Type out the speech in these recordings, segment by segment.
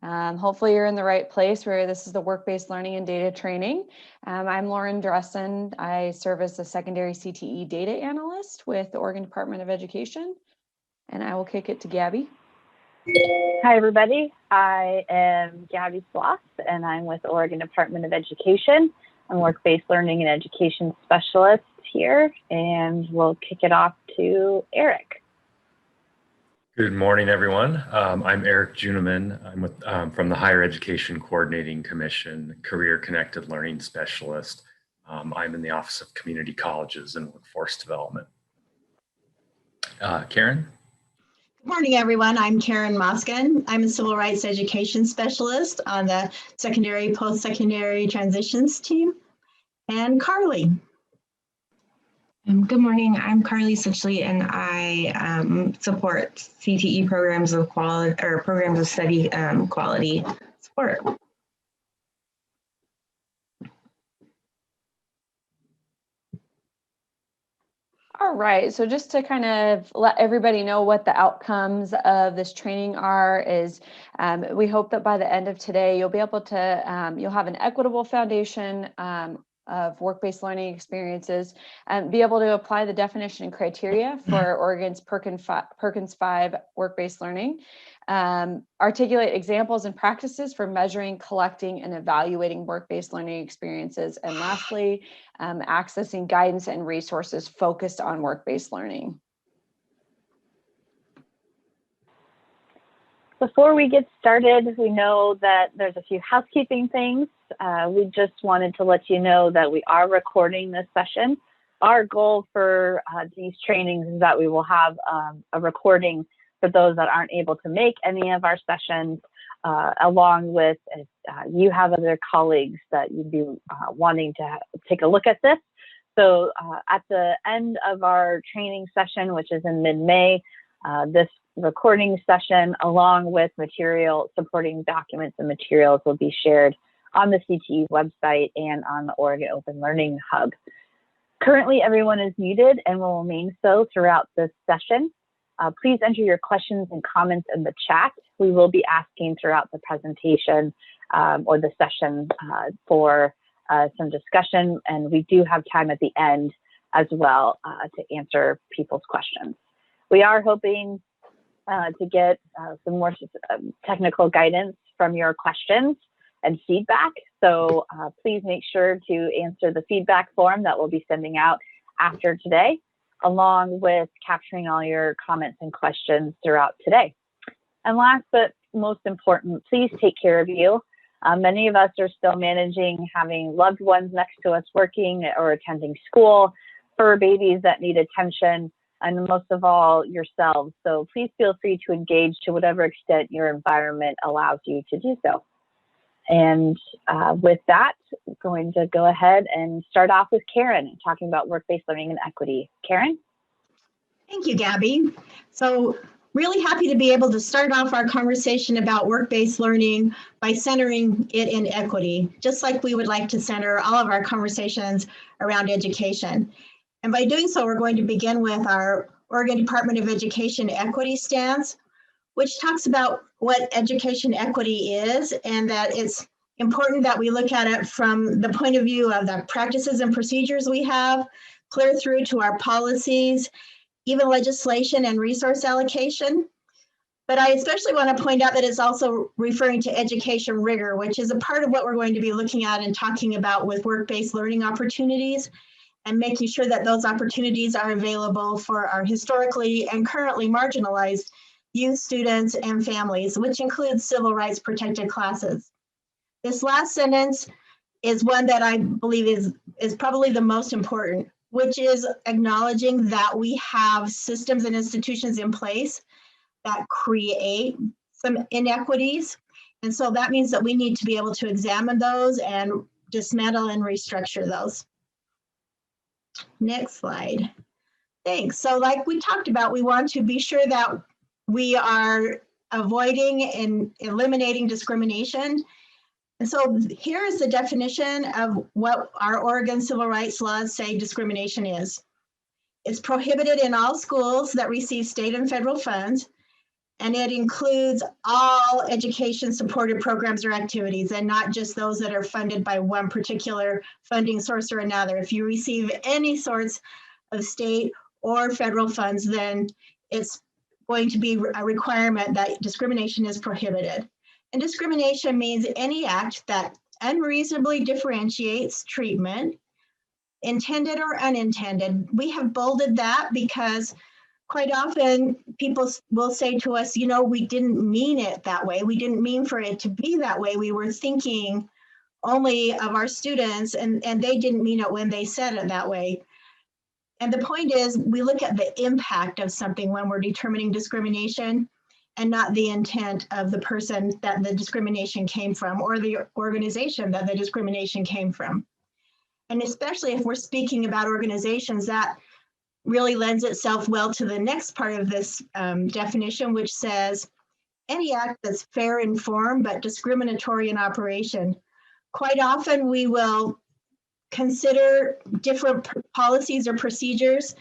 Hopefully you're in the right place where this is the work-based learning and data training. I'm Lauren Dressen. I serve as the secondary CTE data analyst with the Oregon Department of Education, and I will kick it to Gabby. Hi, everybody. I am Gabby Sloss, and I'm with the Oregon Department of Education. I'm work-based learning and education specialist here, and we'll kick it off to Eric. Good morning, everyone. I'm Eric Juneman. I'm from the Higher Education Coordinating Commission, Career Connected Learning Specialist. I'm in the Office of Community Colleges and Workforce Development. Karen? Good morning, everyone. I'm Karen Moskin. I'm a Civil Rights Education Specialist on the Secondary Post-Secondary Transitions team. And Carly. Good morning, I'm Carly Sitchley, and I support CTE programs of quality or programs of study quality support. All right, so just to kind of let everybody know what the outcomes of this training are is we hope that by the end of today, you'll be able to, you'll have an equitable foundation of work-based learning experiences and be able to apply the definition and criteria for Oregon's Perkins 5 work-based learning, articulate examples and practices for measuring, collecting, and evaluating work-based learning experiences, and lastly, accessing guidance and resources focused on work-based learning. Before we get started, we know that there's a few housekeeping things. We just wanted to let you know that we are recording this session. Our goal for these trainings is that we will have a recording for those that aren't able to make any of our sessions, along with if you have other colleagues that you'd be wanting to take a look at this. So at the end of our training session, which is in mid-May, this recording session along with material supporting documents and materials will be shared on the CTE website and on the Oregon Open Learning Hub. Currently, everyone is muted and will remain so throughout this session. Please enter your questions and comments in the chat. We will be asking throughout the presentation or the session for some discussion, and we do have time at the end as well to answer people's questions. We are hoping to get some more technical guidance from your questions and feedback. So please make sure to answer the feedback form that we'll be sending out after today, along with capturing all your comments and questions throughout today. And last but most important, please take care of you. Many of us are still managing having loved ones next to us working or attending school, fur babies that need attention, and most of all, yourselves. So please feel free to engage to whatever extent your environment allows you to do so. And with that, I'm going to go ahead and start off with Karen, talking about work-based learning and equity. Karen? Thank you, Gabby. So really happy to be able to start off our conversation about work-based learning by centering it in equity, just like we would like to center all of our conversations around education. And by doing so, we're going to begin with our Oregon Department of Education equity stance, which talks about what education equity is and that it's important that we look at it from the point of view of the practices and procedures we have, clear through to our policies, even legislation and resource allocation. But I especially want to point out that it's also referring to education rigor, which is a part of what we're going to be looking at and talking about with work-based learning opportunities, and making sure that those opportunities are available for our historically and currently marginalized youth, students, and families, which includes civil rights protected classes. This last sentence is one that I believe is probably the most important, which is acknowledging that we have systems and institutions in place that create some inequities. And so that means that we need to be able to examine those and dismantle and restructure those. Next slide. Thanks. So like we talked about, we want to be sure that we are avoiding and eliminating discrimination. And so here is the definition of what our Oregon civil rights laws say discrimination is. It's prohibited in all schools that receive state and federal funds, And it includes all education supported programs or activities and not just those that are funded by one particular funding source or another. If you receive any sorts of state or federal funds, then it's going to be a requirement that discrimination is prohibited. And discrimination means any act that unreasonably differentiates treatment, intended or unintended. We have bolded that because quite often people will say to us, you know, we didn't mean it that way. We didn't mean for it to be that way. We were thinking only of our students and they didn't mean it when they said it that way. And the point is, we look at the impact of something when we're determining discrimination and not the intent of the person that the discrimination came from or the organization that the discrimination came from. And especially if we're speaking about organizations, that really lends itself well to the next part of this definition, which says any act that's fair in form but discriminatory in operation. Quite often we will consider different policies or procedures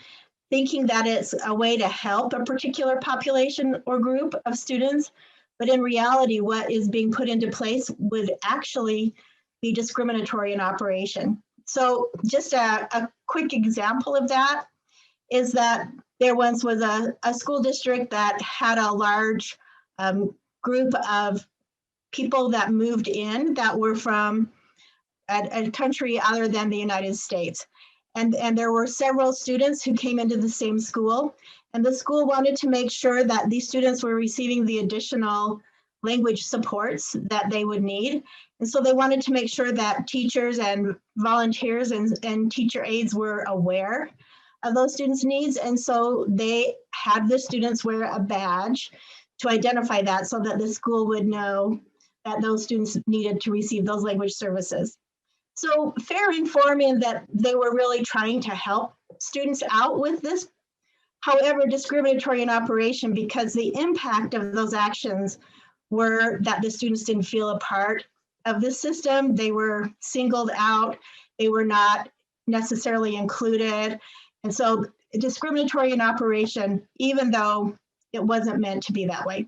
thinking that it's a way to help a particular population or group of students, but in reality what is being put into place would actually be discriminatory in operation. So just a quick example of that is that there once was a school district that had a large group of people that moved in that were from a country other than the United States. And there were several students who came into the same school, and the school wanted to make sure that these students were receiving the additional language supports that they would need. And so they wanted to make sure that teachers and volunteers and teacher aides were aware of those students' needs. And so they had the students wear a badge to identify that so that the school would know that those students needed to receive those language services. So fair in form in that they were really trying to help students out with this. However, discriminatory in operation because the impact of those actions were that the students didn't feel a part of the system. They were singled out. They were not necessarily included. And so discriminatory in operation, even though it wasn't meant to be that way.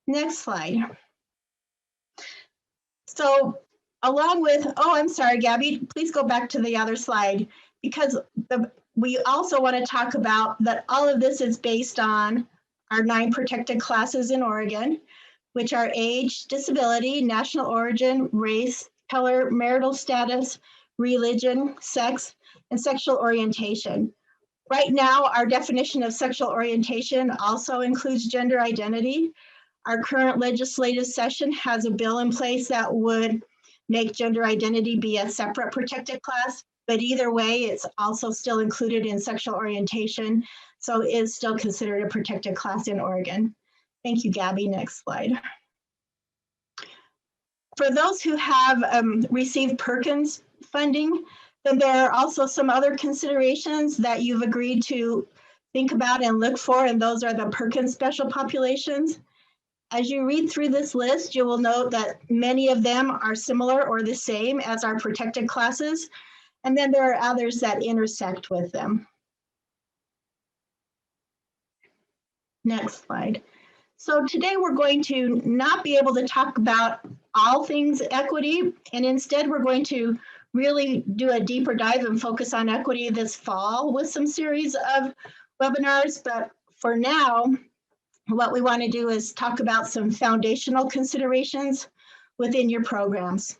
Next slide. So along with, oh, I'm sorry, Gabby, please go back to the other slide, because we also want to talk about that all of this is based on our 9 protected classes in Oregon, which are age, disability, national origin, race, color, marital status, religion, sex, and sexual orientation. Right now, our definition of sexual orientation also includes gender identity. Our current legislative session has a bill in place that would make gender identity be a separate protected class, but either way, it's also still included in sexual orientation, so it is still considered a protected class in Oregon. Thank you, Gabby. Next slide. For those who have received Perkins funding, then there are also some other considerations that you've agreed to think about and look for, and those are the Perkins special populations. As you read through this list, you will note that many of them are similar or the same as our protected classes, and then there are others that intersect with them. Next slide. So today we're going to not be able to talk about all things equity, and instead we're going to really do a deeper dive and focus on equity this fall with some series of webinars. But for now, what we want to do is talk about some foundational considerations within your programs.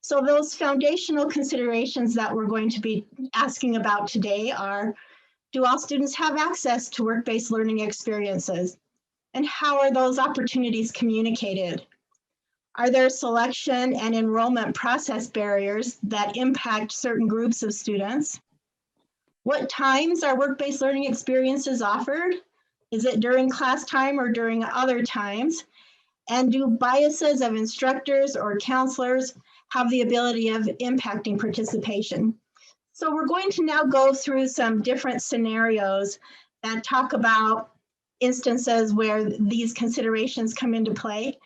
So those foundational considerations that we're going to be asking about today are, do all students have access to work-based learning experiences? And how are those opportunities communicated? Are there selection and enrollment process barriers that impact certain groups of students? What times are work-based learning experiences offered? Is it during class time or during other times? And do biases of instructors or counselors have the ability of impacting participation? So we're going to now go through some different scenarios that talk about instances where these considerations come into play.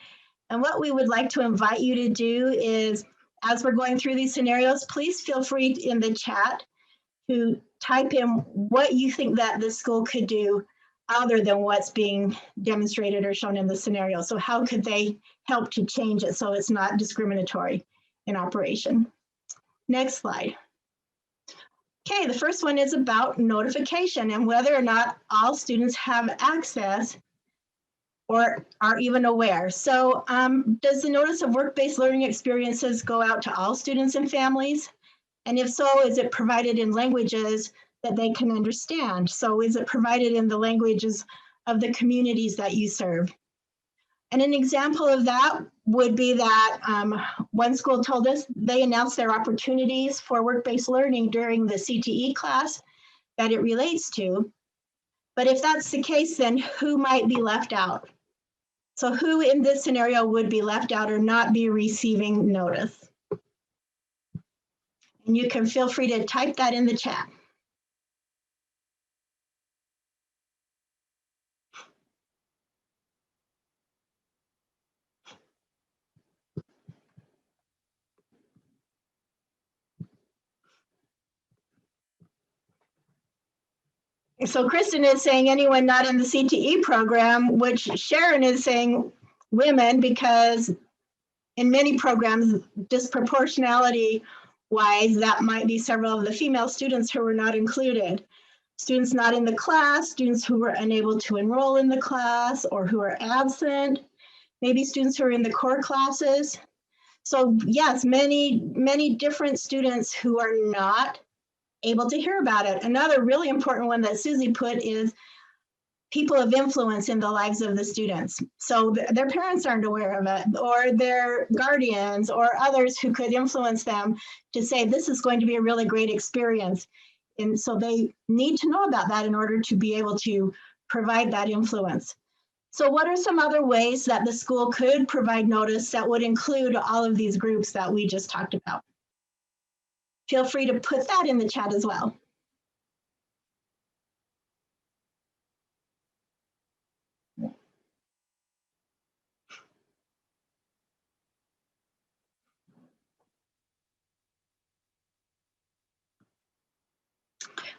And what we would like to invite you to do is, as we're going through these scenarios, please feel free in the chat to type in what you think that the school could do other than what's being demonstrated or shown in the scenario. So how could they help to change it so it's not discriminatory in operation? Next slide. Okay, the first one is about notification and whether or not all students have access or are even aware. So does the notice of work-based learning experiences go out to all students and families? And if so, is it provided in languages that they can understand? So is it provided in the languages of the communities that you serve? And an example of that would be that one school told us they announced their opportunities for work-based learning during the CTE class that it relates to. But if that's the case, then who might be left out? So who in this scenario would be left out or not be receiving notice? And you can feel free to type that in the chat. So Kristen is saying anyone not in the CTE program, which Sharon is saying women, because in many programs, disproportionality wise, that might be several of the female students who were not included. Students not in the class, students who were unable to enroll in the class or who are absent, maybe students who are in the core classes. So yes, many different students who are not able to hear about it. Another really important one that Susie put is people of influence in the lives of the students. So their parents aren't aware of it, or their guardians or others who could influence them to say, this is going to be a really great experience. And so they need to know about that in order to be able to provide that influence. So what are some other ways that the school could provide notice that would include all of these groups that we just talked about? Feel free to put that in the chat as well.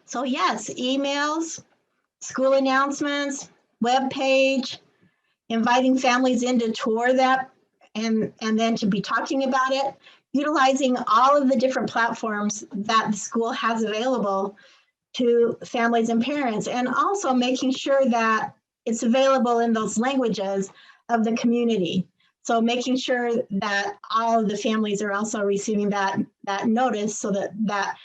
So yes, emails, school announcements, web page, inviting families in to tour that and then to be talking about it, utilizing all of the different platforms that the school has available to families and parents, and also making sure that it's available in those languages of the community. So making sure that all of the families are also receiving that notice so that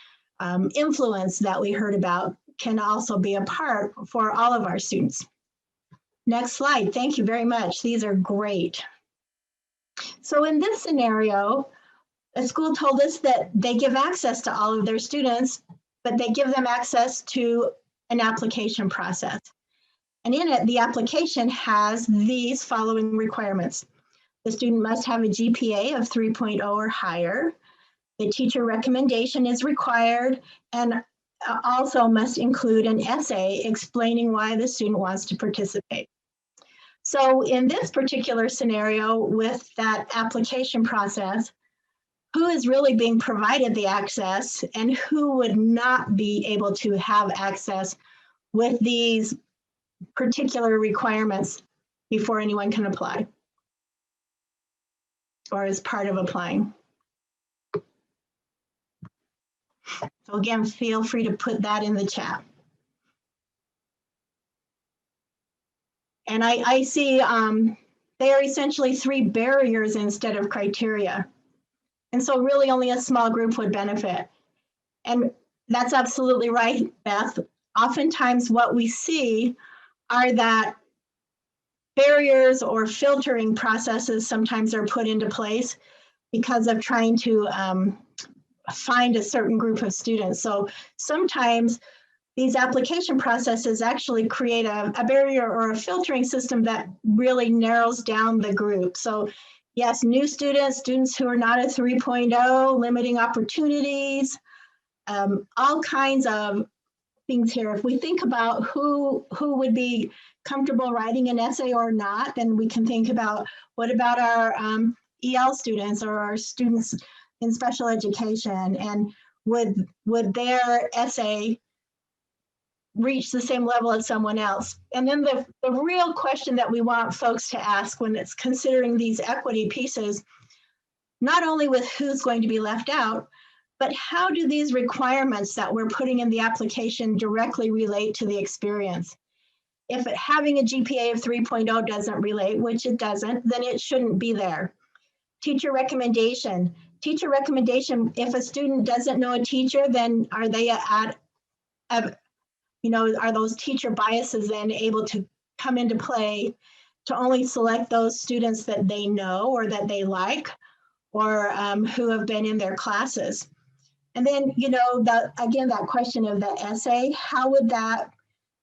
influence that we heard about can also be a part for all of our students. Next slide. Thank you very much. These are great. So in this scenario, a school told us that they give access to all of their students, but they give them access to an application process. And in it, the application has these following requirements. The student must have a GPA of 3.0 or higher. The teacher recommendation is required and also must include an essay explaining why the student wants to participate. So in this particular scenario with that application process, who is really being provided the access and who would not be able to have access with these particular requirements before anyone can apply or as part of applying? So again, feel free to put that in the chat. And I see they are essentially 3 barriers instead of criteria. And so really only a small group would benefit. And that's absolutely right, Beth. Oftentimes what we see are that barriers or filtering processes sometimes are put into place because of trying to find a certain group of students. So sometimes these application processes actually create a barrier or a filtering system that really narrows down the group. So yes, new students, students who are not at 3.0, limiting opportunities, all kinds of things here. If we think about who would be comfortable writing an essay or not, then we can think about what about our EL students or our students in special education, and would their essay reach the same level as someone else. And then the real question that we want folks to ask when it's considering these equity pieces, not only with who's going to be left out, but how do these requirements that we're putting in the application directly relate to the experience? If having a GPA of 3.0 doesn't relate, which it doesn't, then it shouldn't be there. Teacher recommendation. Teacher recommendation, if a student doesn't know a teacher, then are they are those teacher biases then able to come into play to only select those students that they know or that they like, or who have been in their classes? And then, again, that question of the essay, how would that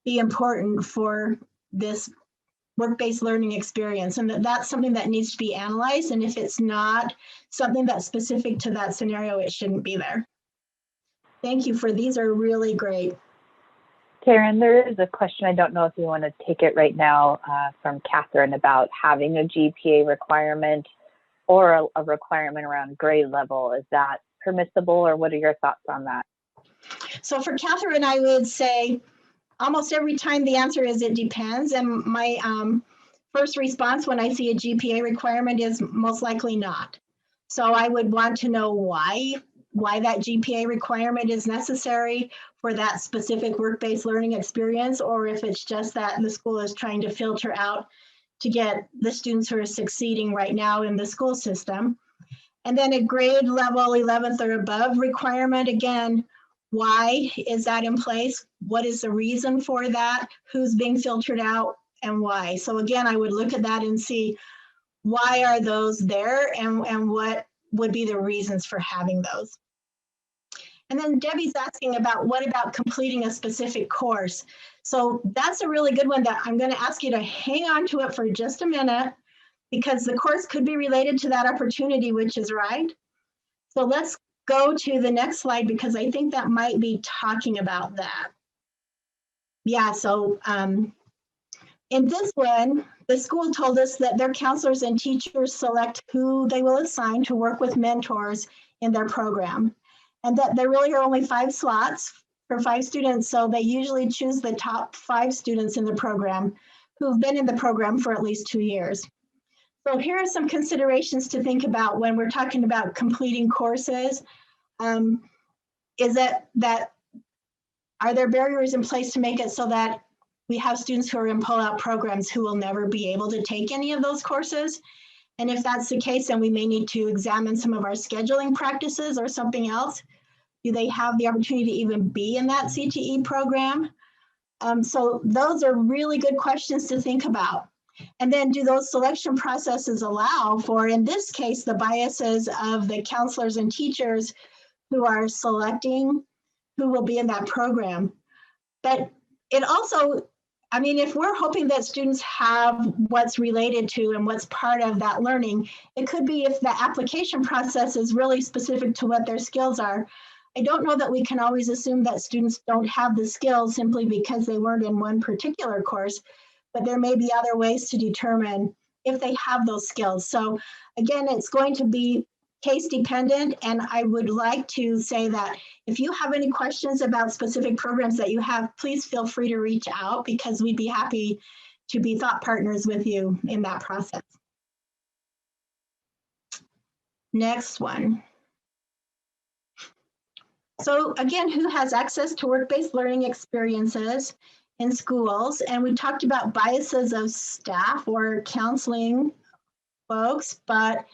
be important for this work-based learning experience? And that's something that needs to be analyzed. And if it's not something that's specific to that scenario, it shouldn't be there. Thank you these are really great. Karen, there is a question, I don't know if you want to take it right now, from Catherine about having a GPA requirement or a requirement around grade level. Is that permissible, or what are your thoughts on that? So for Catherine, I would say almost every time the answer is it depends. And my first response when I see a GPA requirement is most likely not. So I would want to know why that GPA requirement is necessary for that specific work-based learning experience, or if it's just that the school is trying to filter out to get the students who are succeeding right now in the school system. And then a grade level 11th or above requirement, again, why is that in place? What is the reason for that? Who's being filtered out and why? So again, I would look at that and see why are those there and what would be the reasons for having those. And then Debbie's asking about what about completing a specific course? So that's a really good one that I'm going to ask you to hang on to it for just a minute, because the course could be related to that opportunity, which is right. So let's go to the next slide, because I think that might be talking about that. Yeah, so in this one, the school told us that their counselors and teachers select who they will assign to work with mentors in their program, and that there really are only 5 slots for 5 students. So they usually choose the top 5 students in the program who've been in the program for at least 2 years. So here are some considerations to think about when we're talking about completing courses. Is that are there barriers in place to make it so that we have students who are in pull-out programs who will never be able to take any of those courses? And if that's the case, then we may need to examine some of our scheduling practices or something else. Do they have the opportunity to even be in that CTE program? So those are really good questions to think about. And then do those selection processes allow for, in this case, the biases of the counselors and teachers who are selecting who will be in that program? But it also, I mean, if we're hoping that students have what's related to and what's part of that learning, it could be if the application process is really specific to what their skills are. I don't know that we can always assume that students don't have the skills simply because they weren't in one particular course, but there may be other ways to determine if they have those skills. So again, it's going to be case dependent, and I would like to say that if you have any questions about specific programs that you have, please feel free to reach out, because we'd be happy to be thought partners with you in that process. Next one. So again, who has access to work-based learning experiences in schools? And we talked about biases of staff or counseling folks, but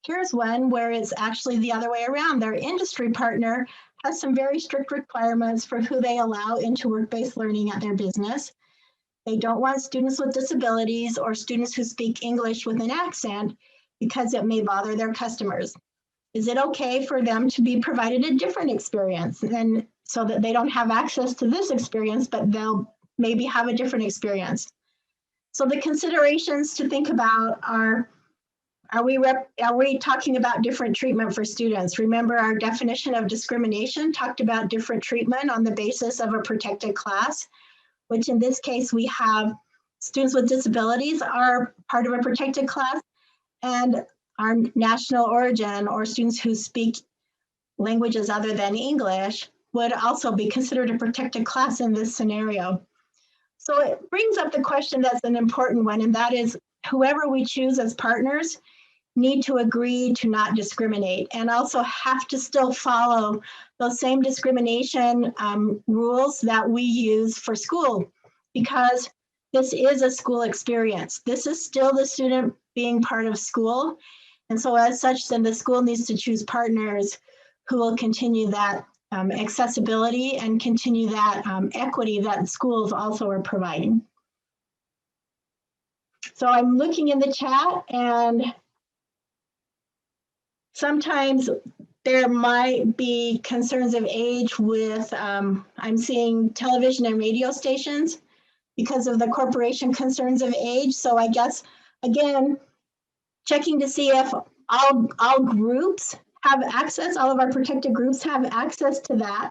here's one where it's actually the other way around. Their industry partner has some very strict requirements for who they allow into work-based learning at their business. They don't want students with disabilities or students who speak English with an accent because it may bother their customers. Is it okay for them to be provided a different experience, and so that they don't have access to this experience, but they'll maybe have a different experience? So the considerations to think about are we talking about different treatment for students? Remember, our definition of discrimination talked about different treatment on the basis of a protected class, which in this case we have students with disabilities are part of a protected class, and our national origin or students who speak languages other than English would also be considered a protected class in this scenario. So it brings up the question that's an important one, and that is whoever we choose as partners need to agree to not discriminate and also have to still follow those same discrimination rules that we use for school, because this is a school experience. This is still the student being part of school. And so as such, then the school needs to choose partners who will continue that accessibility and continue that equity that schools also are providing. So I'm looking in the chat, and sometimes there might be concerns of age with, I'm seeing television and radio stations because of the corporation concerns of age. So I guess, again, checking to see if all groups have access, all of our protected groups have access to that.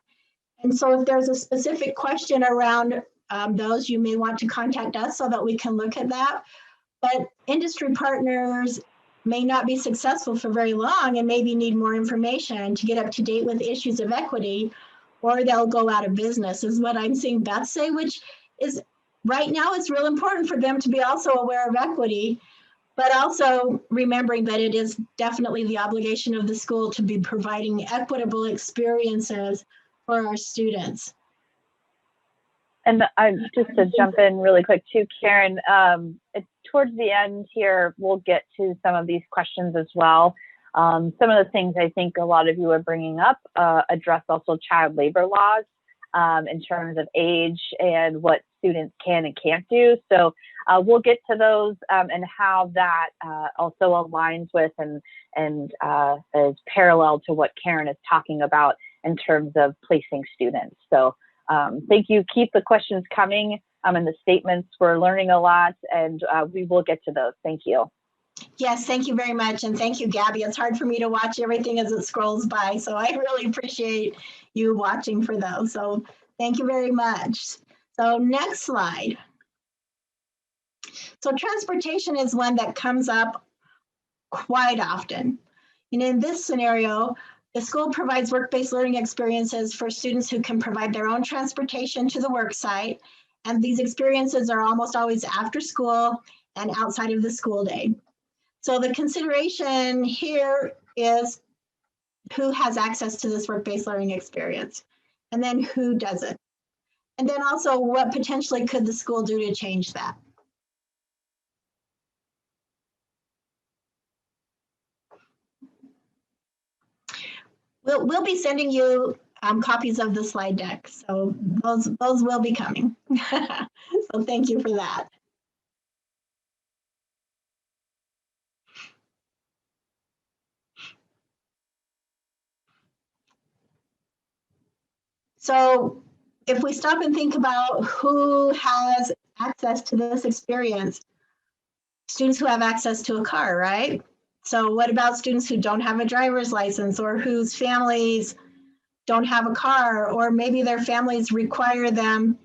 And so if there's a specific question around those, you may want to contact us so that we can look at that. But industry partners may not be successful for very long and maybe need more information to get up to date with issues of equity, or they'll go out of business, is what I'm seeing Beth say, which is right now it's real important for them to be also aware of equity, but also remembering that it is definitely the obligation of the school to be providing equitable experiences for our students. And just to jump in really quick too, Karen, towards the end here, we'll get to some of these questions as well. Some of the things I think a lot of you are bringing up address also child labor laws in terms of age and what students can and can't do. So we'll get to those and how that also aligns with and is parallel to what Karen is talking about in terms of placing students. So thank you. Keep the questions coming and the statements. We're learning a lot, and we will get to those. Thank you. Yes, thank you very much. And thank you, Gabby. It's hard for me to watch everything as it scrolls by, so I really appreciate you watching for those. So thank you very much. So next slide. So transportation is one that comes up quite often. And in this scenario, the school provides work-based learning experiences for students who can provide their own transportation to the work site. And these experiences are almost always after school and outside of the school day. So the consideration here is who has access to this work-based learning experience, and then who doesn't. And then also what potentially could the school do to change that? We'll be sending you copies of the slide deck. So those will be coming. So thank you for that. So if we stop and think about who has access to this experience, students who have access to a car, right? So what about students who don't have a driver's license, or whose families don't have a car, or maybe their families require them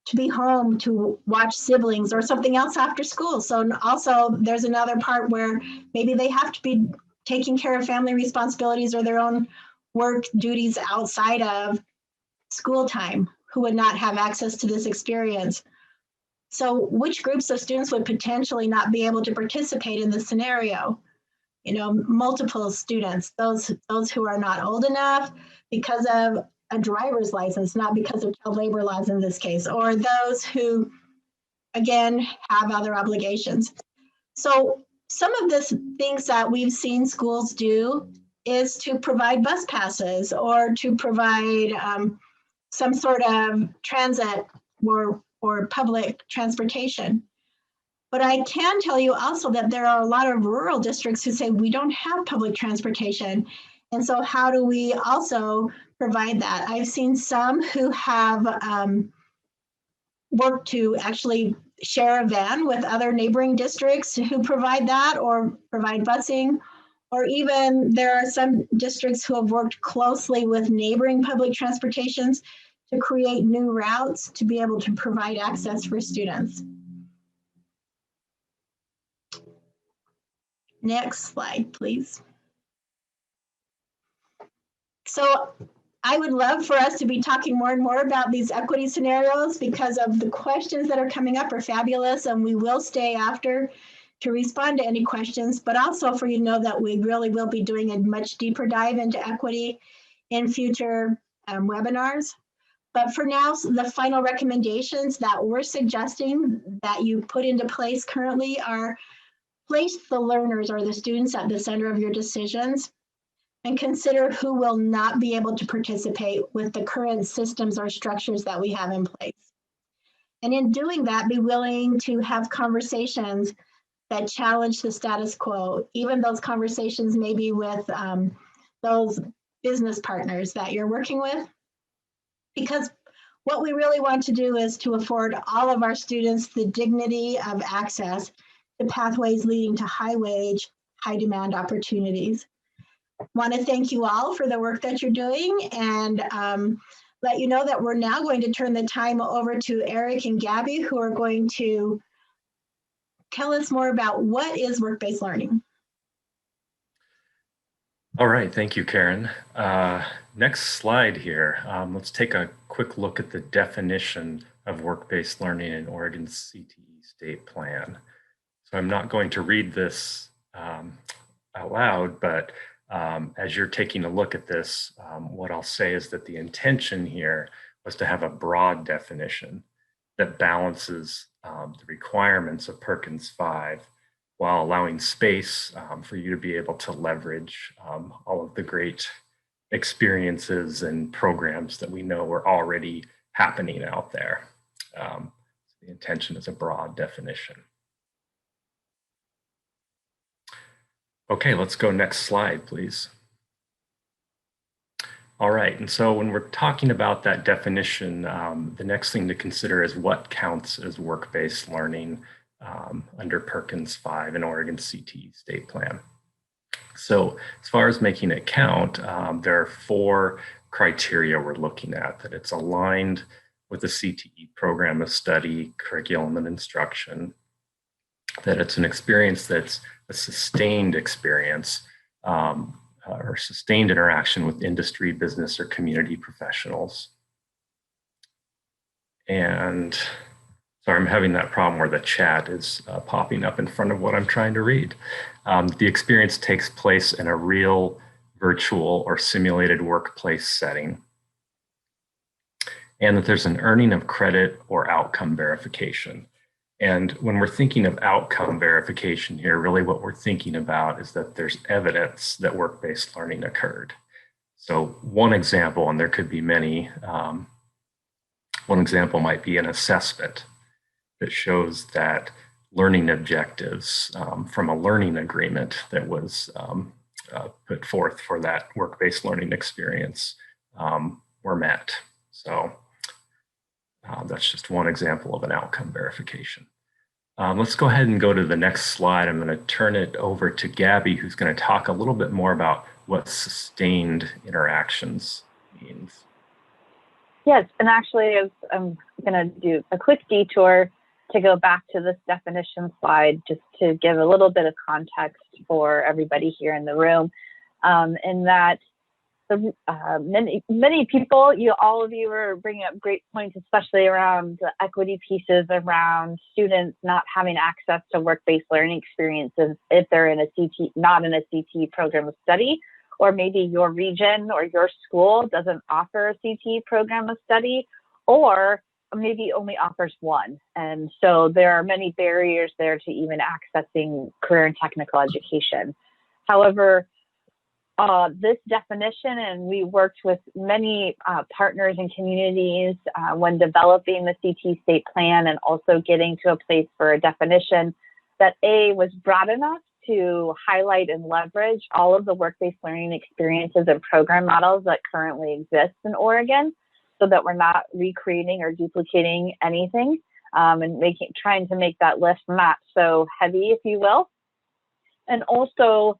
to be home to watch siblings or something else after school? So also there's another part where maybe they have to be taking care of family responsibilities or their own work duties outside of school time, who would not have access to this experience. So which groups of students would potentially not be able to participate in this scenario? You know, multiple students, those who are not old enough because of a driver's license, not because of child labor laws in this case, or those who, again, have other obligations. So some of the things that we've seen schools do is to provide bus passes or to provide some sort of transit or public transportation. But I can tell you also that there are a lot of rural districts who say we don't have public transportation. And so how do we also provide that? I've seen some who have worked to actually share a van with other neighboring districts who provide that or provide busing. Or even there are some districts who have worked closely with neighboring public transportations to create new routes to be able to provide access for students. Next slide, please. So I would love for us to be talking more and more about these equity scenarios because of the questions that are coming up are fabulous, and we will stay after to respond to any questions, but also for you to know that we really will be doing a much deeper dive into equity in future webinars. But for now, the final recommendations that we're suggesting that you put into place currently are place the learners or the students at the center of your decisions, and consider who will not be able to participate with the current systems or structures that we have in place. And in doing that, be willing to have conversations that challenge the status quo, even those conversations maybe with those business partners that you're working with. Because what we really want to do is to afford all of our students the dignity of access to pathways leading to high wage, high demand opportunities. Want to thank you all for the work that you're doing, and let you know that we're now going to turn the time over to Eric and Gabby, who are going to tell us more about what is work-based learning. All right, thank you, Karen. Next slide here. Let's take a quick look at the definition of work-based learning in Oregon's CTE state plan. So I'm not going to read this out loud, but as you're taking a look at this, what I'll say is that the intention here was to have a broad definition that balances the requirements of Perkins 5 while allowing space for you to be able to leverage all of the great experiences and programs that we know are already happening out there. So the intention is a broad definition. Okay, let's go next slide, please. All right, and so when we're talking about that definition, the next thing to consider is what counts as work-based learning under Perkins 5 and Oregon CTE state plan. So as far as making it count, there are 4 criteria we're looking at: that it's aligned with the CTE program of study, curriculum, and instruction, that it's an experience that's a sustained experience or sustained interaction with industry, business, or community professionals. And sorry, I'm having that problem where the chat is popping up in front of what I'm trying to read. The experience takes place in a real, virtual, or simulated workplace setting, and that there's an earning of credit or outcome verification. And when we're thinking of outcome verification here, really what we're thinking about is that there's evidence that work-based learning occurred. So one example, and there could be many, one example might be an assessment that shows that learning objectives from a learning agreement that was put forth for that work-based learning experience were met. So that's just one example of an outcome verification. Let's go ahead and go to the next slide. I'm going to turn it over to Gabby, who's going to talk a little bit more about what sustained interactions means. Yes, and actually I'm going to do a quick detour to go back to this definition slide just to give a little bit of context for everybody here in the room, in that many people, all of you are bringing up great points, especially around the equity pieces around students not having access to work-based learning experiences if they're in not in a CTE program of study, or maybe your region or your school doesn't offer a CTE program of study, or maybe only offers one. And so there are many barriers there to even accessing career and technical education. However, this definition, and we worked with many partners and communities when developing the CTE state plan, and also getting to a place for a definition that was broad enough to highlight and leverage all of the work-based learning experiences and program models that currently exist in Oregon, so that we're not recreating or duplicating anything, and trying to make that list not so heavy, if you will. And also,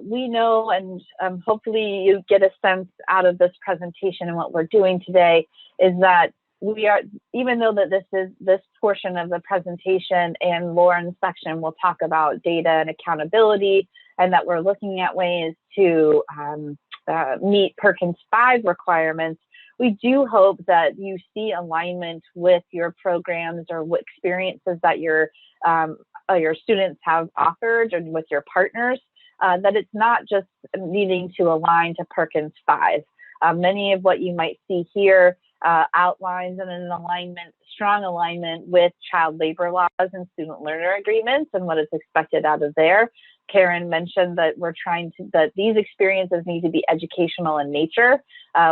we know, and hopefully you get a sense out of this presentation and what we're doing today, is that we are, even though that this portion of the presentation and Lauren's section will talk about data and accountability, and that we're looking at ways to meet Perkins 5 requirements, we do hope that you see alignment with your programs or what experiences that your students have offered and with your partners, that it's not just needing to align to Perkins 5. Many of what you might see here outlines in an alignment, strong alignment with child labor laws and student learner agreements and what is expected out of there. Karen mentioned that that these experiences need to be educational in nature.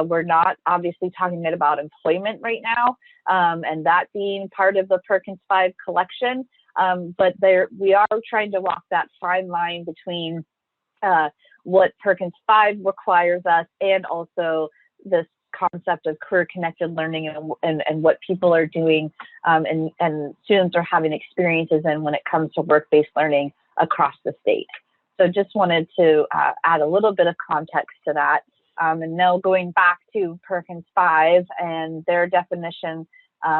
We're not obviously talking about employment right now, and that being part of the Perkins 5 collection, but we are trying to walk that fine line between what Perkins 5 requires us and also this concept of career-connected learning and what people are doing and students are having experiences in when it comes to work-based learning across the state. So just wanted to add a little bit of context to that. And now going back to Perkins 5 and their definition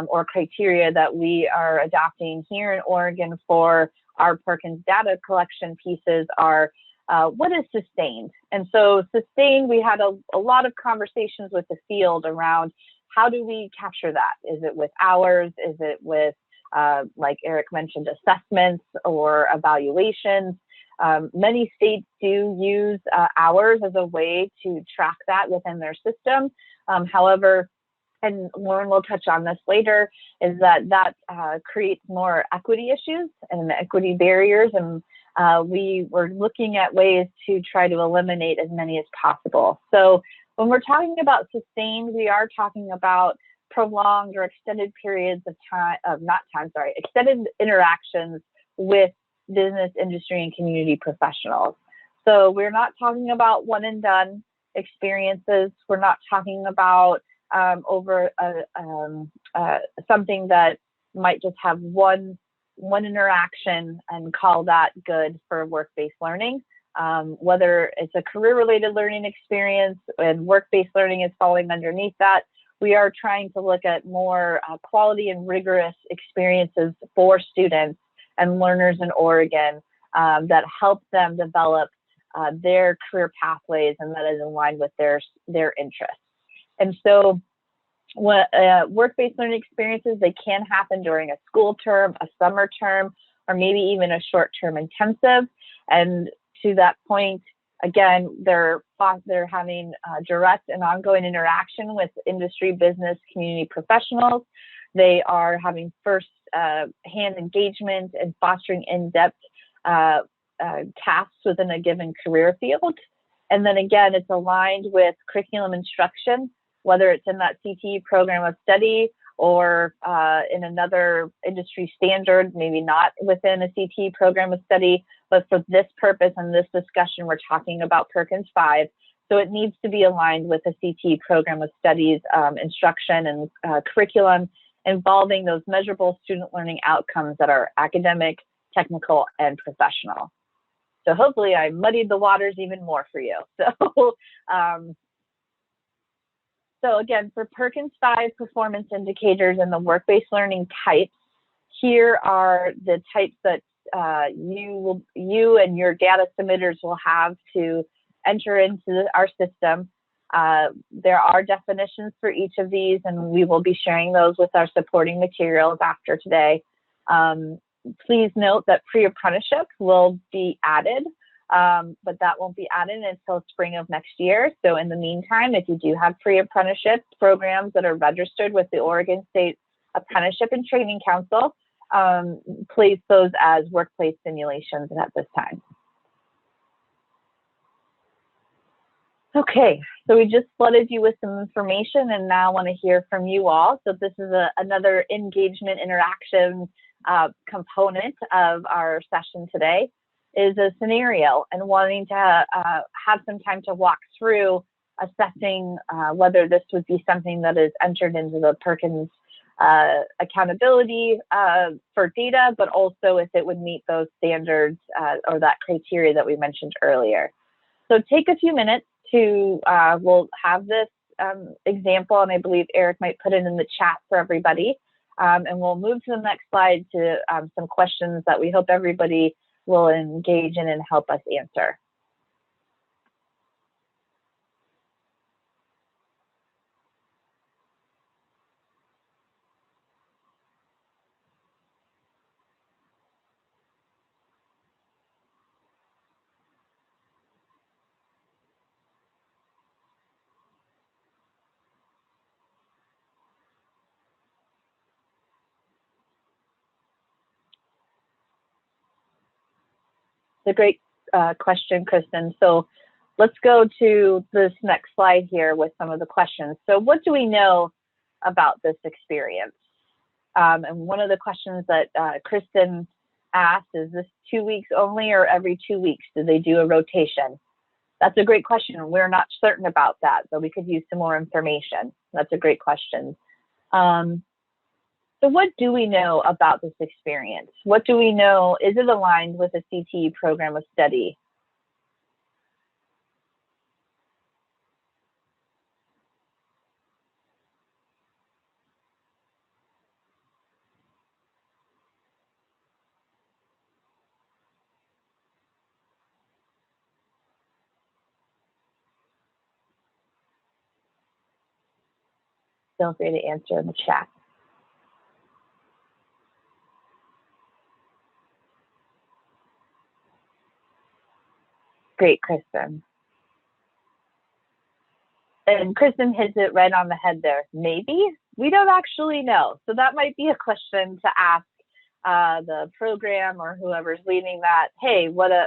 or criteria that we are adopting here in Oregon for our Perkins data collection pieces are what is sustained? And so sustained, we had a lot of conversations with the field around how do we capture that? Is it with hours? Is it with, like Eric mentioned, assessments or evaluations? Many states do use hours as a way to track that within their system. However, and Lauren will touch on this later, is that creates more equity issues and equity barriers, and we were looking at ways to try to eliminate as many as possible. So when we're talking about sustained, we are talking about prolonged or extended periods of extended interactions with business, industry, and community professionals. So we're not talking about one and done experiences. We're not talking about something that might just have one interaction and call that good for work-based learning. Whether it's a career-related learning experience and work-based learning is falling underneath that, we are trying to look at more quality and rigorous experiences for students and learners in Oregon that help them develop their career pathways and that is in line with their interests. And so work-based learning experiences, they can happen during a school term, a summer term, or maybe even a short-term intensive. And to that point, again, they're having direct and ongoing interaction with industry, business, community professionals. They are having first-hand engagement and fostering in-depth tasks within a given career field. And then again, it's aligned with curriculum instruction, whether it's in that CTE program of study or in another industry standard, maybe not within a CTE program of study, but for this purpose and this discussion, we're talking about Perkins 5. So it needs to be aligned with the CTE program of studies, instruction and curriculum involving those measurable student learning outcomes that are academic, technical, and professional. So hopefully I muddied the waters even more for you. So again, for Perkins 5 performance indicators and the work-based learning types, here are the types that you and your data submitters will have to enter into our system. There are definitions for each of these, and we will be sharing those with our supporting materials after today. Please note that pre-apprenticeship will be added, but that won't be added until spring of next year. So in the meantime, if you do have pre-apprenticeship programs that are registered with the Oregon State Apprenticeship and Training Council, place those as workplace simulations at this time. Okay, so we just flooded you with some information and now I want to hear from you all. So this is another engagement interaction component of our session today, is a scenario and wanting to have some time to walk through assessing whether this would be something that is entered into the Perkins accountability for data, but also if it would meet those standards or that criteria that we mentioned earlier. So take a few minutes to, we'll have this example, and I believe Eric might put it in the chat for everybody. And we'll move to the next slide to some questions that we hope everybody will engage in and help us answer. a great question, Kristen. So let's go to this next slide here with some of the questions. So what do we know about this experience? And one of the questions that Kristen asked is this 2 weeks only or every 2 weeks? Do they do a rotation? That's a great question. We're not certain about that, but we could use some more information. That's a great question. So what do we know about this experience? What do we know? Is it aligned with a CTE program of study? Feel free to answer in the chat. Great, Kristen. And Kristen hits it right on the head there. Maybe? We don't actually know. So that might be a question to ask the program or whoever's leading that. Hey, what is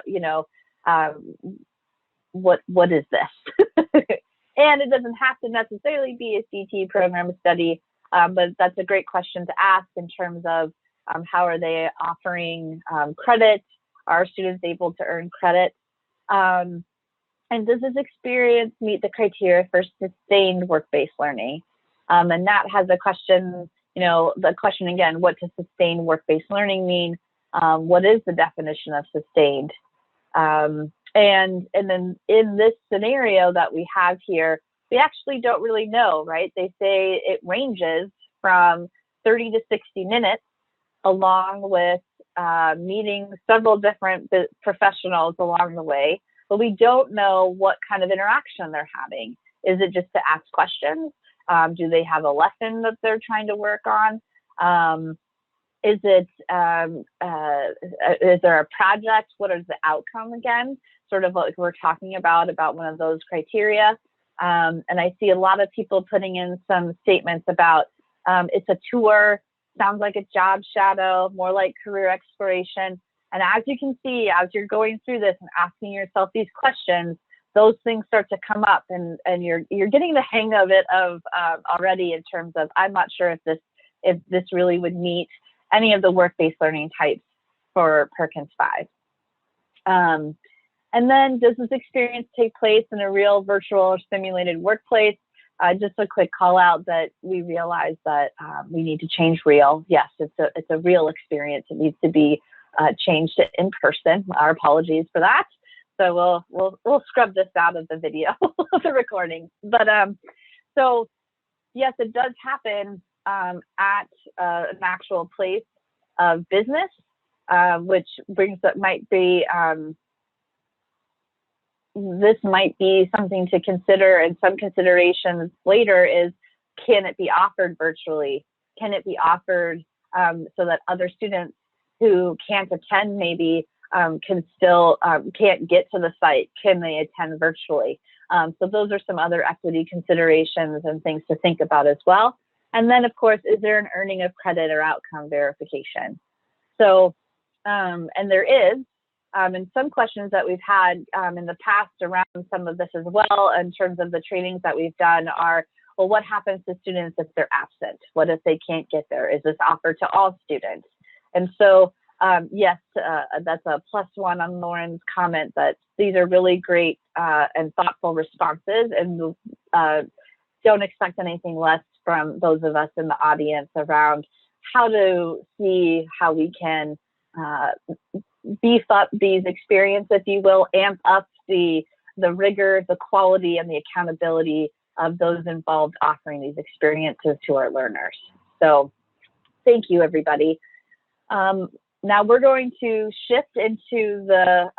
this? And it doesn't have to necessarily be a CTE program study, but that's a great question to ask in terms of how are they offering credit? Are students able to earn credit? And does this experience meet the criteria for sustained work-based learning? And that has a question, the question again, what does sustained work-based learning mean? What is the definition of sustained? And then in this scenario that we have here, we actually don't really know, right? They say it ranges from 30 to 60 minutes along with meeting several different professionals along the way, but we don't know what kind of interaction they're having. Is it just to ask questions? Do they have a lesson that they're trying to work on? Is there a project? What is the outcome again? Sort of like we're talking about one of those criteria. And I see a lot of people putting in some statements about it's a tour, sounds like a job shadow, more like career exploration. And as you can see, as you're going through this and asking yourself these questions, those things start to come up, and you're getting the hang of it already in terms of I'm not sure if this really would meet any of the work-based learning types for Perkins 5. And then does this experience take place in a real, virtual, or simulated workplace? Just a quick call out that we realize that we need to change real. Yes, it's a real experience. It needs to be changed to in person. Our apologies for that. So we'll scrub this out of the video, the recording. But so yes, it does happen at an actual place of business, which brings that might be this might be something to consider, and some considerations later is, can it be offered virtually? Can it be offered so that other students who can't attend maybe can still can't get to the site? Can they attend virtually? So those are some other equity considerations and things to think about as well. And then of course, is there an earning of credit or outcome verification? So, and there is, and some questions that we've had in the past around some of this as well, in terms of the trainings that we've done are, well, what happens to students if they're absent? What if they can't get there? Is this offered to all students? And so, yes, that's a +1 on Lauren's comment that these are really great and thoughtful responses, and don't expect anything less from those of us in the audience around how to see how we can beef up these experiences, if you will, amp up the rigor, the quality, and the accountability of those involved offering these experiences to our learners. So thank you, everybody. Now we're going to shift into the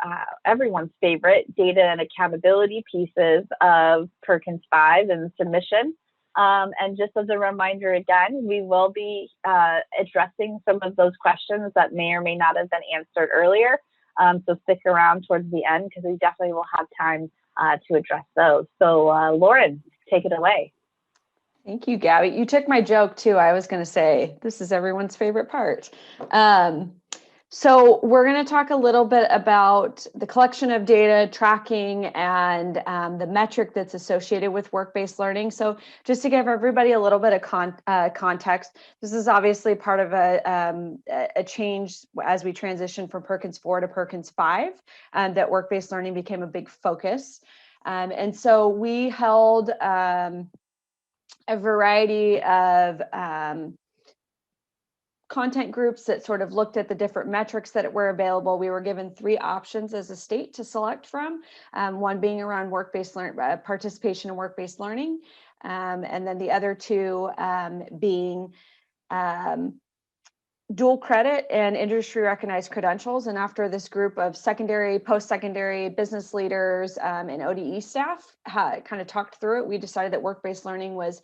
everyone's favorite data and accountability pieces of Perkins 5 and submission. And just as a reminder again, we will be addressing some of those questions that may or may not have been answered earlier. So stick around towards the end, because we definitely will have time to address those. So Lauren, take it away. Thank you, Gabby. You took my joke too. I was going to say, this is everyone's favorite part. So we're going to talk a little bit about the collection of data, tracking, and the metric that's associated with work-based learning. So just to give everybody a little bit of context, this is obviously part of a change as we transition from Perkins 4 to Perkins 5, that work-based learning became a big focus. And so we held a variety of content groups that sort of looked at the different metrics that were available. We were given 3 options as a state to select from, one being around work-based participation in work-based learning, and then the other 2 being dual credit and industry recognized credentials. And after this group of secondary, post-secondary business leaders and ODE staff kind of talked through it, we decided that work-based learning was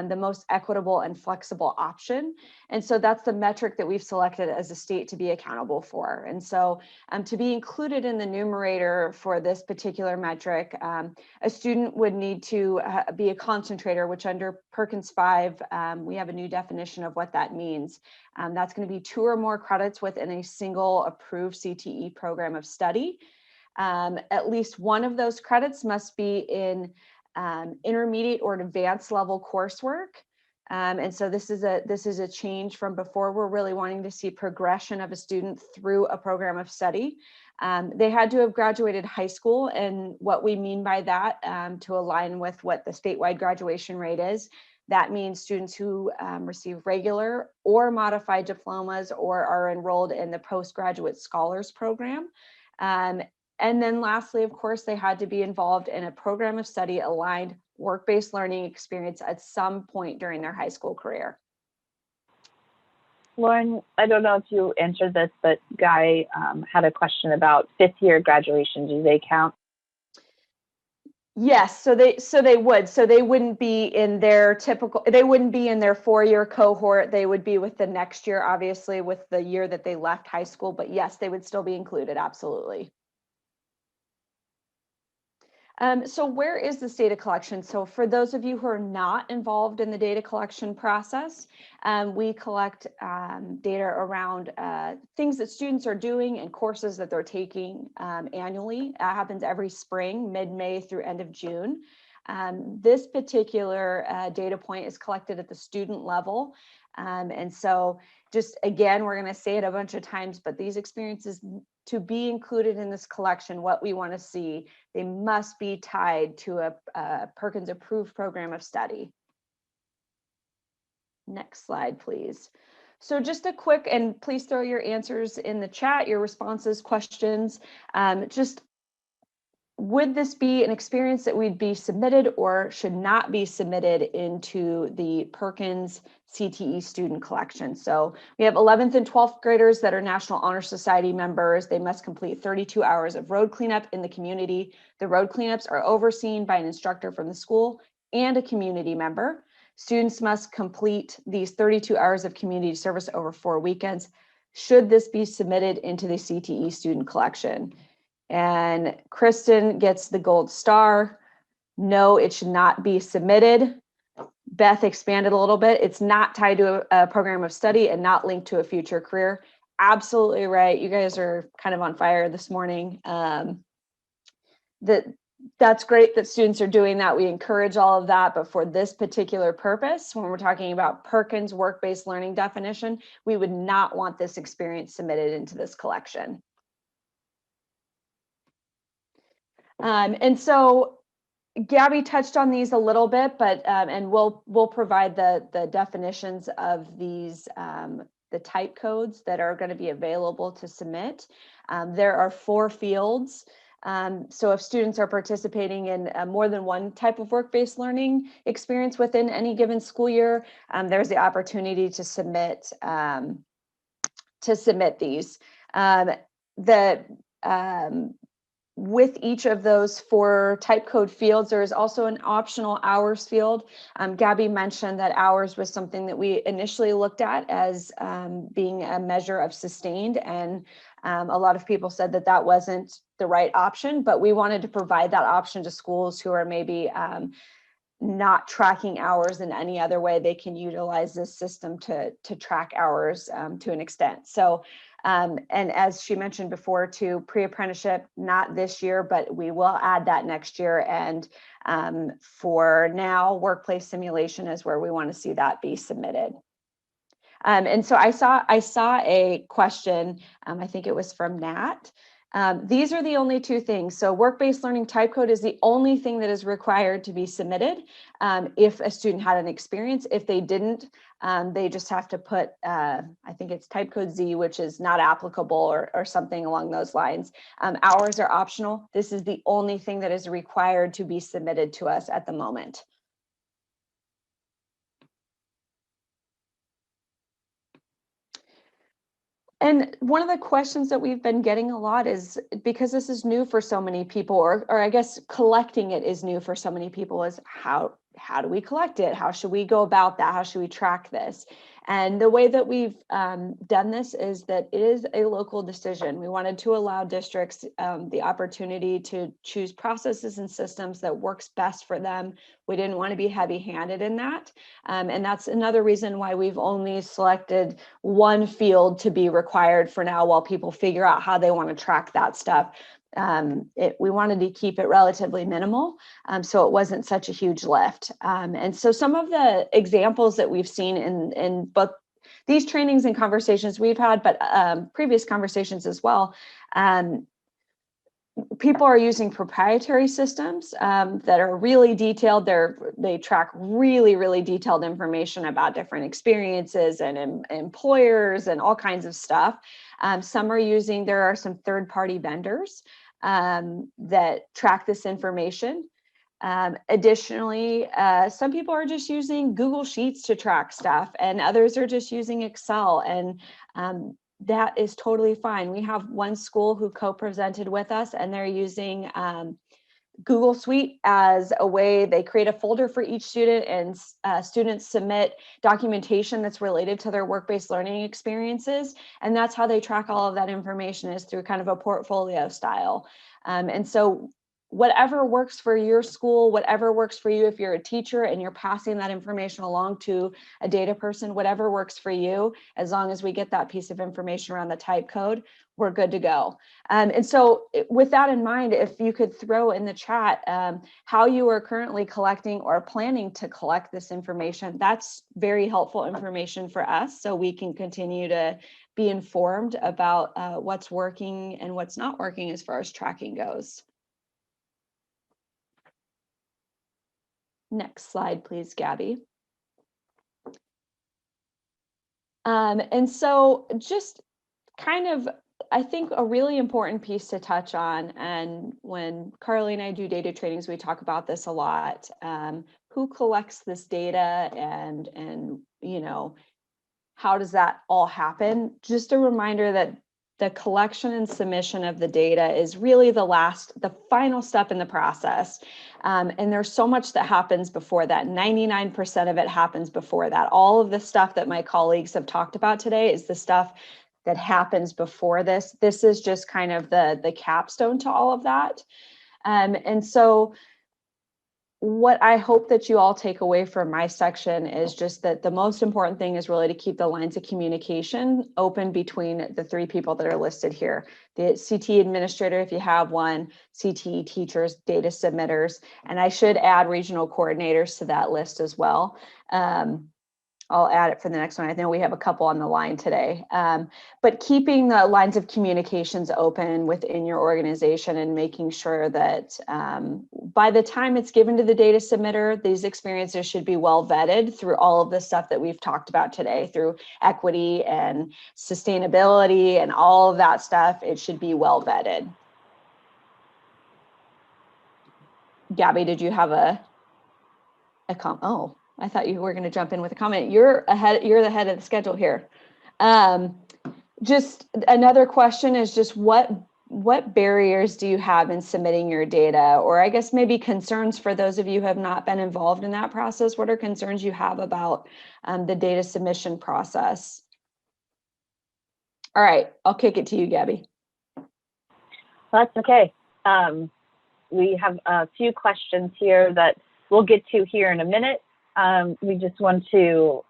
the most equitable and flexible option. And so that's the metric that we've selected as a state to be accountable for. And so to be included in the numerator for this particular metric, a student would need to be a concentrator, which under Perkins 5, we have a new definition of what that means. That's going to be 2 or more credits within a single approved CTE program of study. At least one of those credits must be in intermediate or advanced level coursework. And so this is a change from before. We're really wanting to see progression of a student through a program of study. They had to have graduated high school, and what we mean by that, to align with what the statewide graduation rate is, that means students who receive regular or modified diplomas or are enrolled in the postgraduate scholars program. And then lastly, of course, they had to be involved in a program of study aligned work-based learning experience at some point during their high school career. Lauren, I don't know if you answered this, but Guy had a question about 5th year graduation. Do they count? Yes, so they would. So they wouldn't be in their they wouldn't be in their 4-year cohort. They would be with the next year, obviously, with the year that they left high school. But yes, they would still be included. Absolutely. So where is this data collection? So for those of you who are not involved in the data collection process, we collect data around things that students are doing and courses that they're taking annually. That happens every spring, mid-May through end of June. This particular data point is collected at the student level. And so just again, we're going to say it a bunch of times, but these experiences, to be included in this collection, what we want to see, they must be tied to a Perkins approved program of study. Next slide, please. So just a quick, and please throw your answers in the chat, your responses, questions. Just would this be an experience that would be submitted or should not be submitted into the Perkins CTE student collection? So we have 11th and 12th graders that are National Honor Society members. They must complete 32 hours of road cleanup in the community. The road cleanups are overseen by an instructor from the school and a community member. Students must complete these 32 hours of community service over 4 weekends. Should this be submitted into the CTE student collection? And Kristen gets the gold star. No, it should not be submitted. Beth expanded a little bit. It's not tied to a program of study and not linked to a future career. Absolutely right. You guys are kind of on fire this morning. That's great that students are doing that. We encourage all of that. But for this particular purpose, when we're talking about Perkins work-based learning definition, we would not want this experience submitted into this collection. And so Gabby touched on these a little bit, but and we'll provide the definitions of these, the type codes that are going to be available to submit. There are 4 fields. So if students are participating in more than one type of work-based learning experience within any given school year, there's the opportunity to submit these. With each of those 4 type code fields, there is also an optional hours field. Gabby mentioned that hours was something that we initially looked at as being a measure of sustained, and a lot of people said that that wasn't the right option, but we wanted to provide that option to schools who are maybe not tracking hours in any other way. They can utilize this system to track hours to an extent. So And as she mentioned before, to pre-apprenticeship, not this year, but we will add that next year. And for now, workplace simulation is where we want to see that be submitted. And so I saw a question, I think it was from Nat. These are the only two things. So work-based learning type code is the only thing that is required to be submitted if a student had an experience. If they didn't, they just have to put, I think it's type code Z, which is not applicable or something along those lines. Hours are optional. This is the only thing that is required to be submitted to us at the moment. And one of the questions that we've been getting a lot is, because this is new for so many people, or I guess collecting it is new for so many people, is how do we collect it? How should we go about that? How should we track this? And the way that we've done this is that it is a local decision. We wanted to allow districts the opportunity to choose processes and systems that works best for them. We didn't want to be heavy-handed in that. And that's another reason why we've only selected one field to be required for now while people figure out how they want to track that stuff. We wanted to keep it relatively minimal, so it wasn't such a huge lift. And so some of the examples that we've seen in both these trainings and conversations we've had, but previous conversations as well, people are using proprietary systems that are really detailed. They track really, really detailed information about different experiences and employers and all kinds of stuff. Some are using, there are some third-party vendors that track this information. Additionally, some people are just using Google Sheets to track stuff, and others are just using Excel, and that is totally fine. We have one school who co-presented with us, and they're using Google Suite as a way. They create a folder for each student, and students submit documentation that's related to their work-based learning experiences. And that's how they track all of that information, is through kind of a portfolio style. And so whatever works for your school, whatever works for you, if you're a teacher and you're passing that information along to a data person, whatever works for you, as long as we get that piece of information around the type code, we're good to go. And so with that in mind, if you could throw in the chat how you are currently collecting or planning to collect this information, that's very helpful information for us, so we can continue to be informed about what's working and what's not working as far as tracking goes. Next slide, please, Gabby. And so just kind of, I think a really important piece to touch on, and when Carly and I do data trainings, we talk about this a lot. Who collects this data, and you know, how does that all happen? Just a reminder that the collection and submission of the data is really the final step in the process. And there's so much that happens before that. 99% of it happens before that. All of the stuff that my colleagues have talked about today is the stuff that happens before this. This is just kind of the capstone to all of that. And so what I hope that you all take away from my section is just that the most important thing is really to keep the lines of communication open between the three people that are listed here. The CTE administrator, if you have one, CTE teachers, data submitters, and I should add regional coordinators to that list as well. I'll add it for the next one. I know we have a couple on the line today, but keeping the lines of communications open within your organization and making sure that by the time it's given to the data submitter, these experiences should be well vetted through all of the stuff that we've talked about today, through equity and sustainability and all of that stuff. It should be well vetted. Gabby, did you have a comment? Oh, I thought you were going to jump in with a comment. You're ahead. You're the head of the schedule here. Just another question is just what barriers do you have in submitting your data, or I guess maybe concerns for those of you who have not been involved in that process? What are concerns you have about the data submission process? All right, I'll kick it to you, Gabby. That's okay. We have a few questions here that we'll get to here in a minute. We just want to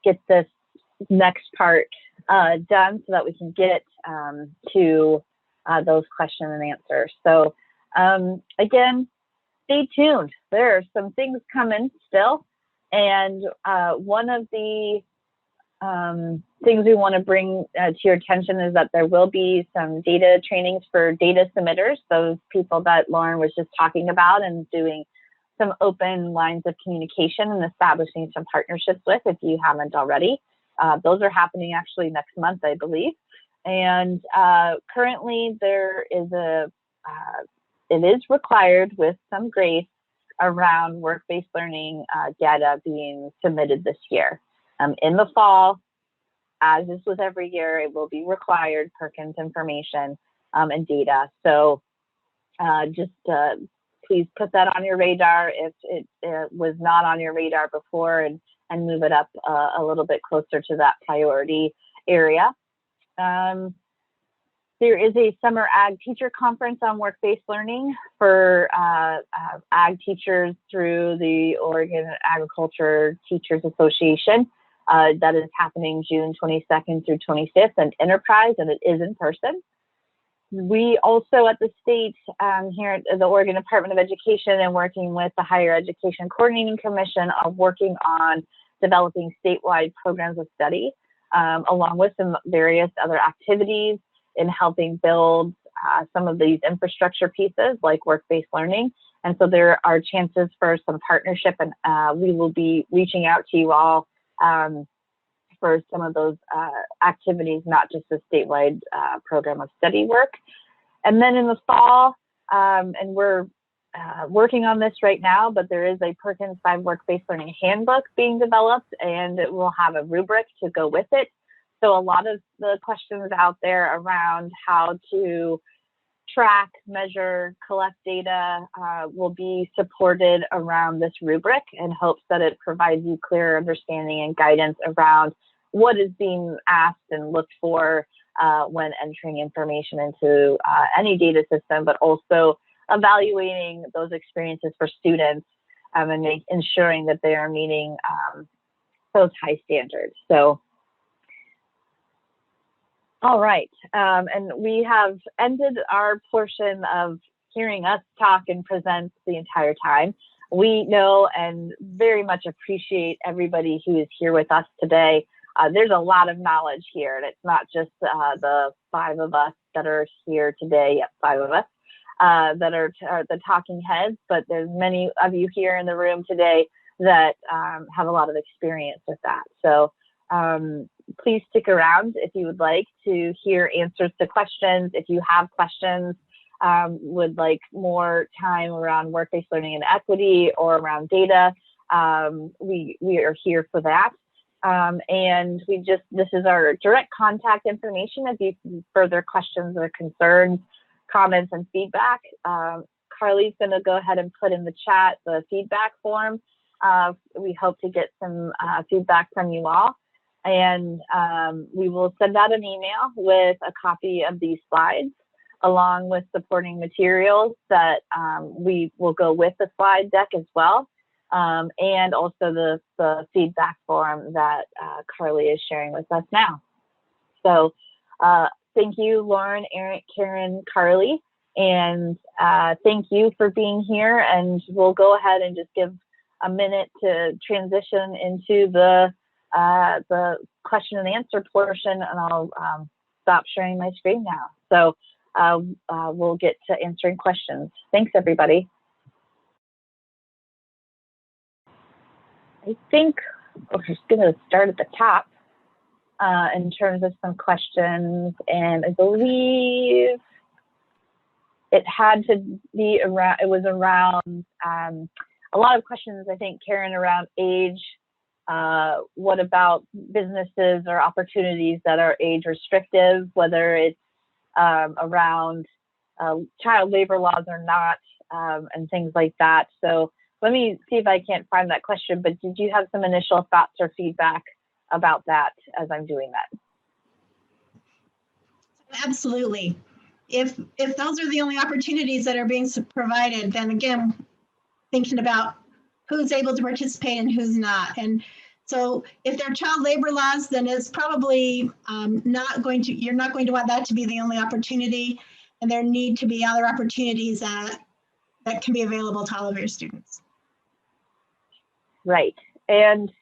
get this next part done so that we can get to those question and answers. So again, stay tuned. There are some things coming still. And one of the things we want to bring to your attention is that there will be some data trainings for data submitters, those people that Lauren was just talking about, and doing some open lines of communication and establishing some partnerships with, if you haven't already. Those are happening actually next month, I believe. And currently there is it is required with some grace around work-based learning data being submitted this year. In the fall, as is with every year, it will be required Perkins information and data. So just please put that on your radar if it was not on your radar before, and move it up a little bit closer to that priority area. There is a summer ag teacher conference on work-based learning for ag teachers through the Oregon Agriculture Teachers Association. That is happening June 22nd through 25th in Enterprise, and it is in person. We also at the state here at the Oregon Department of Education and working with the Higher Education Coordinating Commission are working on developing statewide programs of study, along with some various other activities in helping build some of these infrastructure pieces like work-based learning. And so there are chances for some partnership, and we will be reaching out to you all for some of those activities, not just the statewide program of study work. And then in the fall, and we're working on this right now, but there is a Perkins 5 work-based learning handbook being developed, and it will have a rubric to go with it. So a lot of the questions out there around how to track, measure, collect data will be supported around this rubric, in hopes that it provides you clear understanding and guidance around what is being asked and looked for when entering information into any data system, but also evaluating those experiences for students and ensuring that they are meeting those high standards. So, all right, and we have ended our portion of hearing us talk and present the entire time. We know and very much appreciate everybody who is here with us today. There's a lot of knowledge here, and it's not just the 5 of us that are here today, 5 of us that are the talking heads, but there's many of you here in the room today that have a lot of experience with that. So please stick around if you would like to hear answers to questions. If you have questions, would like more time around work-based learning and equity or around data, we are here for that. And this is our direct contact information. If you have further questions or concerns, comments, and feedback, Carly's going to go ahead and put in the chat the feedback form. We hope to get some feedback from you all. And we will send out an email with a copy of these slides, along with supporting materials that we will go with the slide deck as well. And also the feedback form that Carly is sharing with us now. So thank you, Lauren, Eric, Karen, Carly, and thank you for being here. And we'll go ahead and just give a minute to transition into the question and answer portion, and I'll stop sharing my screen now. So we'll get to answering questions. Thanks, everybody. I think we're just going to start at the top in terms of some questions, and I believe it had to be around, it was around a lot of questions, I think, Karen, around age. What about businesses or opportunities that are age restrictive, whether it's around child labor laws or not, and things like that. So let me see if I can't find that question, but did you have some initial thoughts or feedback about that as I'm doing that? Absolutely. If those are the only opportunities that are being provided, then again, thinking about who's able to participate and who's not. And So if they're child labor laws, then it's probably you're not going to want that to be the only opportunity. And there need to be other opportunities that can be available to all of your students. Right. And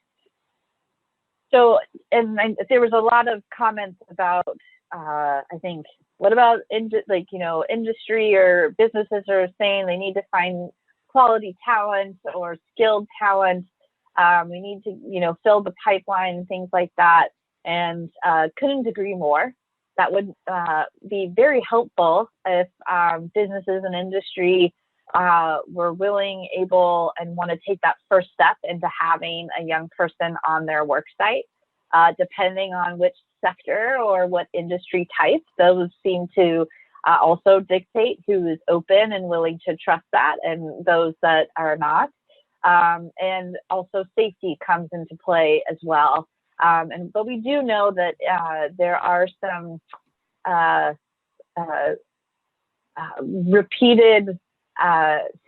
so, there was a lot of comments about, I think, what about industry or businesses are saying they need to find quality talent or skilled talent. We need to, fill the pipeline and things like that. And couldn't agree more. That would be very helpful if businesses and industry were willing, able, and want to take that first step into having a young person on their work site. Depending on which sector or what industry type, those seem to also dictate who is open and willing to trust that and those that are not. And also safety comes into play as well. But we do know that there are some repeated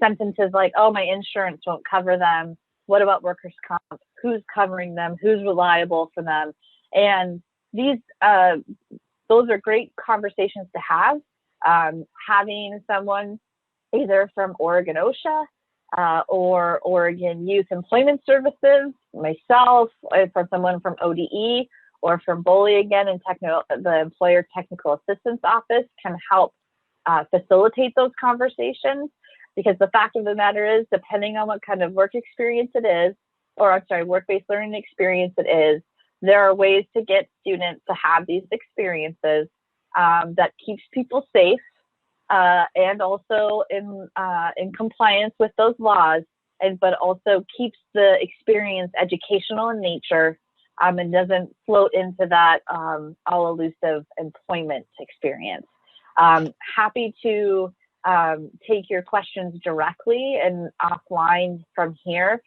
sentences like, oh, my insurance won't cover them. What about workers' comp? Who's covering them? Who's reliable for them? And those are great conversations to have. Having someone either from Oregon OSHA or Oregon Youth Employment Services, myself, from someone from ODE, or from BOLI again, and the Employer Technical Assistance Office can help facilitate those conversations. Because the fact of the matter is, depending on what kind of work experience it is, work-based learning experience it is, there are ways to get students to have these experiences that keeps people safe and also in compliance with those laws, but also keeps the experience educational in nature and doesn't float into that all elusive employment experience. Happy to take your questions directly and offline from here,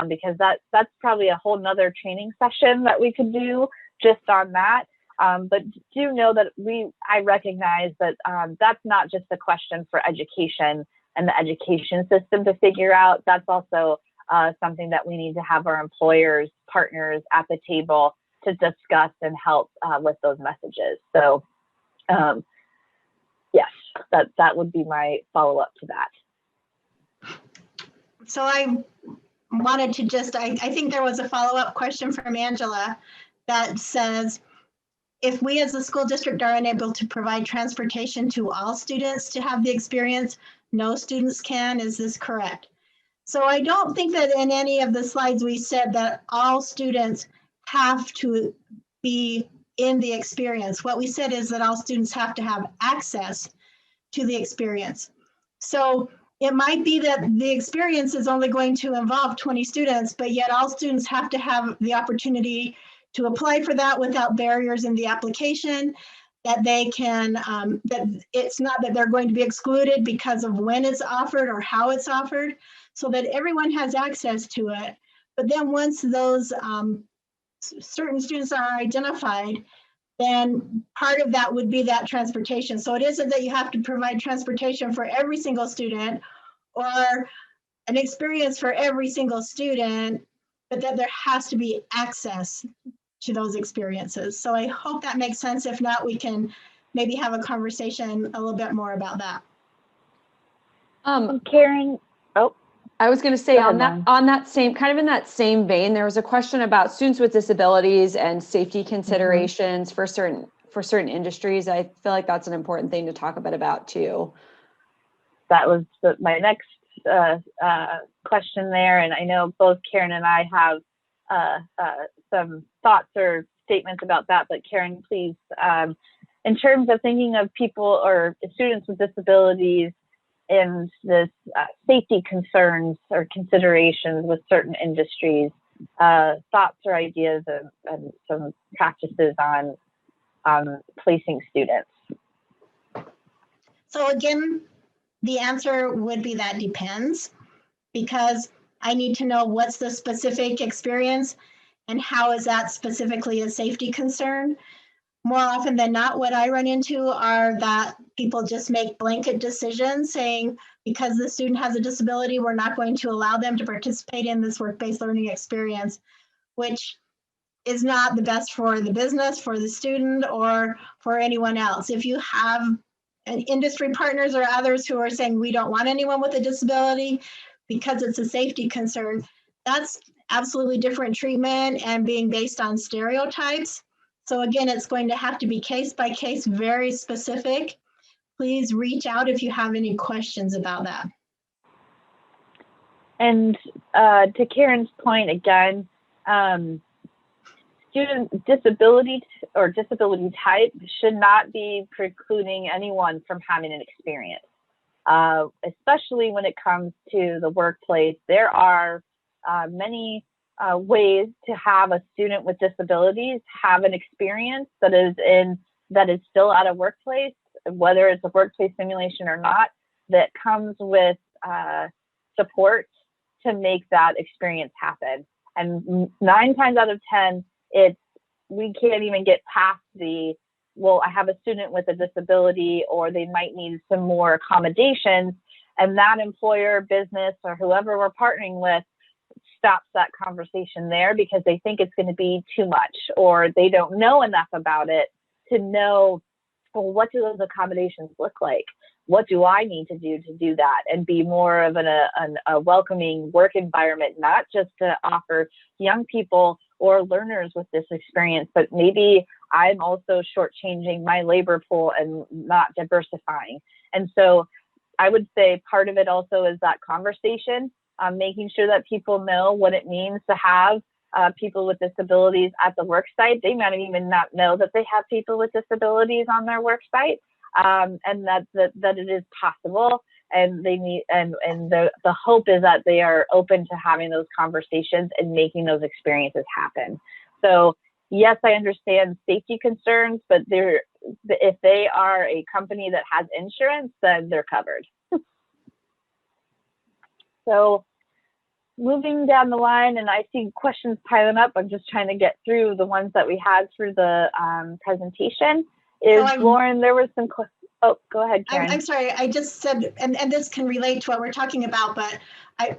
because that's probably a whole nother training session that we could do just on that. But do know that I recognize that that's not just a question for education and the education system to figure out. That's also something that we need to have our employers, partners at the table to discuss and help with those messages. So yes, that would be my follow-up to that. So I wanted to I think there was a follow-up question from Angela that says, if we as a school district are unable to provide transportation to all students to have the experience, no students can, is this correct? So I don't think that in any of the slides we said that all students have to be in the experience. What we said is that all students have to have access to the experience. So it might be that the experience is only going to involve 20 students, but yet all students have to have the opportunity to apply for that without barriers in the application, that they can, that it's not that they're going to be excluded because of when it's offered or how it's offered, so that everyone has access to it. But then once those certain students are identified, then part of that would be that transportation. So it isn't that you have to provide transportation for every single student or an experience for every single student, but that there has to be access to those experiences. So I hope that makes sense. If not, we can maybe have a conversation a little bit more about that. Karen, I was going to say on that same kind of in that same vein, there was a question about students with disabilities and safety considerations for certain industries. I feel like that's an important thing to talk a bit about too. That was my next question there, and I know both Karen and I have some thoughts or statements about that. But Karen, please, in terms of thinking of people or students with disabilities and this safety concerns or considerations with certain industries, thoughts or ideas and some practices on placing students. So again, the answer would be that depends, because I need to know what's the specific experience and how is that specifically a safety concern. More often than not, what I run into are that people just make blanket decisions saying, because the student has a disability, we're not going to allow them to participate in this work-based learning experience, which is not the best for the business, for the student, or for anyone else. If you have industry partners or others who are saying we don't want anyone with a disability because it's a safety concern, that's absolutely different treatment and being based on stereotypes. So again, it's going to have to be case by case, very specific. Please reach out if you have any questions about that. And to Karen's point again, student disability or disability type should not be precluding anyone from having an experience, especially when it comes to the workplace. There are many ways to have a student with disabilities have an experience that is still at a workplace, whether it's a workplace simulation or not, that comes with support to make that experience happen. And 9 times out of 10, we can't even get past well, I have a student with a disability, or they might need some more accommodations, and that employer, business, or whoever we're partnering with stops that conversation there because they think it's going to be too much, or they don't know enough about it to know, well, what do those accommodations look like? What do I need to do that, and be more of a welcoming work environment, not just to offer young people or learners with this experience, but maybe I'm also shortchanging my labor pool and not diversifying. And so I would say part of it also is that conversation, making sure that people know what it means to have people with disabilities at the work site. They might even not know that they have people with disabilities on their work site, and that it is possible. And they need, and the hope is that they are open to having those conversations and making those experiences happen. So yes, I understand safety concerns, but if they are a company that has insurance, then they're covered. So moving down the line, and I see questions piling up. I'm just trying to get through the ones that we had through the presentation. Lauren, there was some questions. Oh, go ahead, Karen. I'm sorry, I just said, and this can relate to what we're talking about, but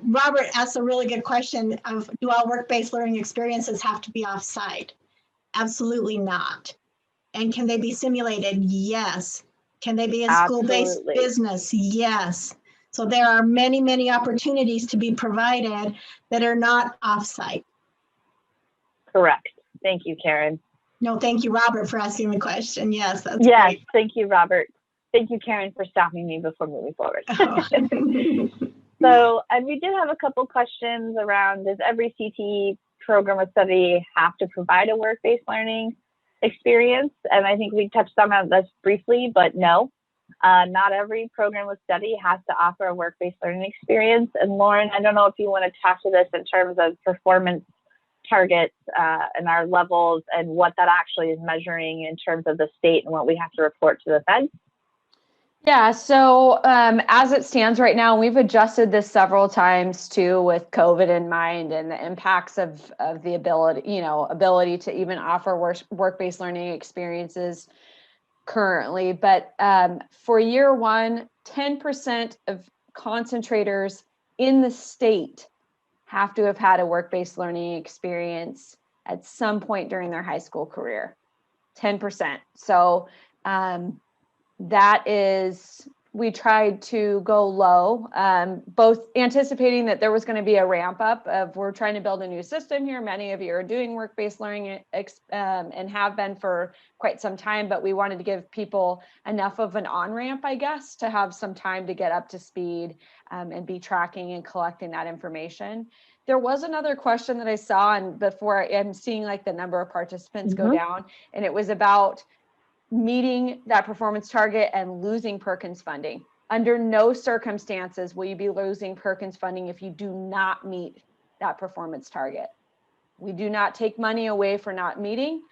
Robert asked a really good question of, do all work-based learning experiences have to be off-site? Absolutely not. And can they be simulated? Yes. Can they be a school-based business? Yes. So there are many, many opportunities to be provided that are not off-site. Correct. Thank you, Karen. No, thank you, Robert, for asking the question. Yes, that's yes, great. Thank you, Robert. Thank you, Karen, for stopping me before moving forward. So, and we did have a couple questions around, does every CTE program of study have to provide a work-based learning experience? And I think we touched on this briefly, but no, not every program of study has to offer a work-based learning experience. And Lauren, I don't know if you want to talk to this in terms of performance targets and our levels and what that actually is measuring in terms of the state and what we have to report to the feds. Yeah, so as it stands right now, we've adjusted this several times too, with COVID in mind and the impacts of the ability to even offer work-based learning experiences currently. But for year one, 10% of concentrators in the state have to have had a work-based learning experience at some point during their high school career. 10%. So that is, we tried to go low, both anticipating that there was going to be a ramp up of, we're trying to build a new system here. Many of you are doing work-based learning and have been for quite some time, but we wanted to give people enough of an on-ramp, I guess, to have some time to get up to speed and be tracking and collecting that information. There was another question that I saw, and before I'm seeing like the number of participants go down, and it was about meeting that performance target and losing Perkins funding. Under no circumstances will you be losing Perkins funding if you do not meet that performance target. We do not take money away for not meeting.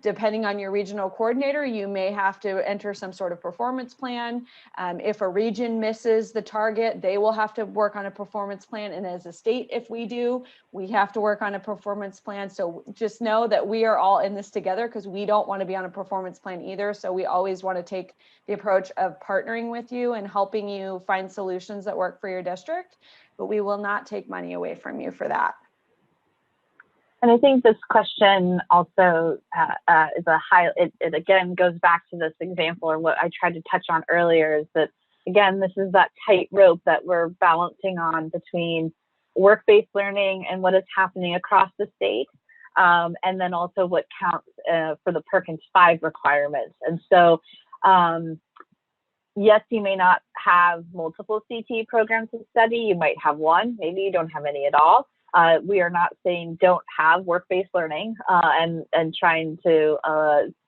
Depending on your regional coordinator, you may have to enter some sort of performance plan. If a region misses the target, they will have to work on a performance plan. And as a state, if we do, we have to work on a performance plan. So just know that we are all in this together, because we don't want to be on a performance plan either. So we always want to take the approach of partnering with you and helping you find solutions that work for your district, but we will not take money away from you for that. And I think this question also is it again goes back to this example, or what I tried to touch on earlier, is that, again, this is that tightrope that we're balancing on between work-based learning and what is happening across the state, and then also what counts for the Perkins 5 requirements. And so, yes, you may not have multiple CTE programs to study. You might have one, maybe you don't have any at all. We are not saying don't have work-based learning and trying to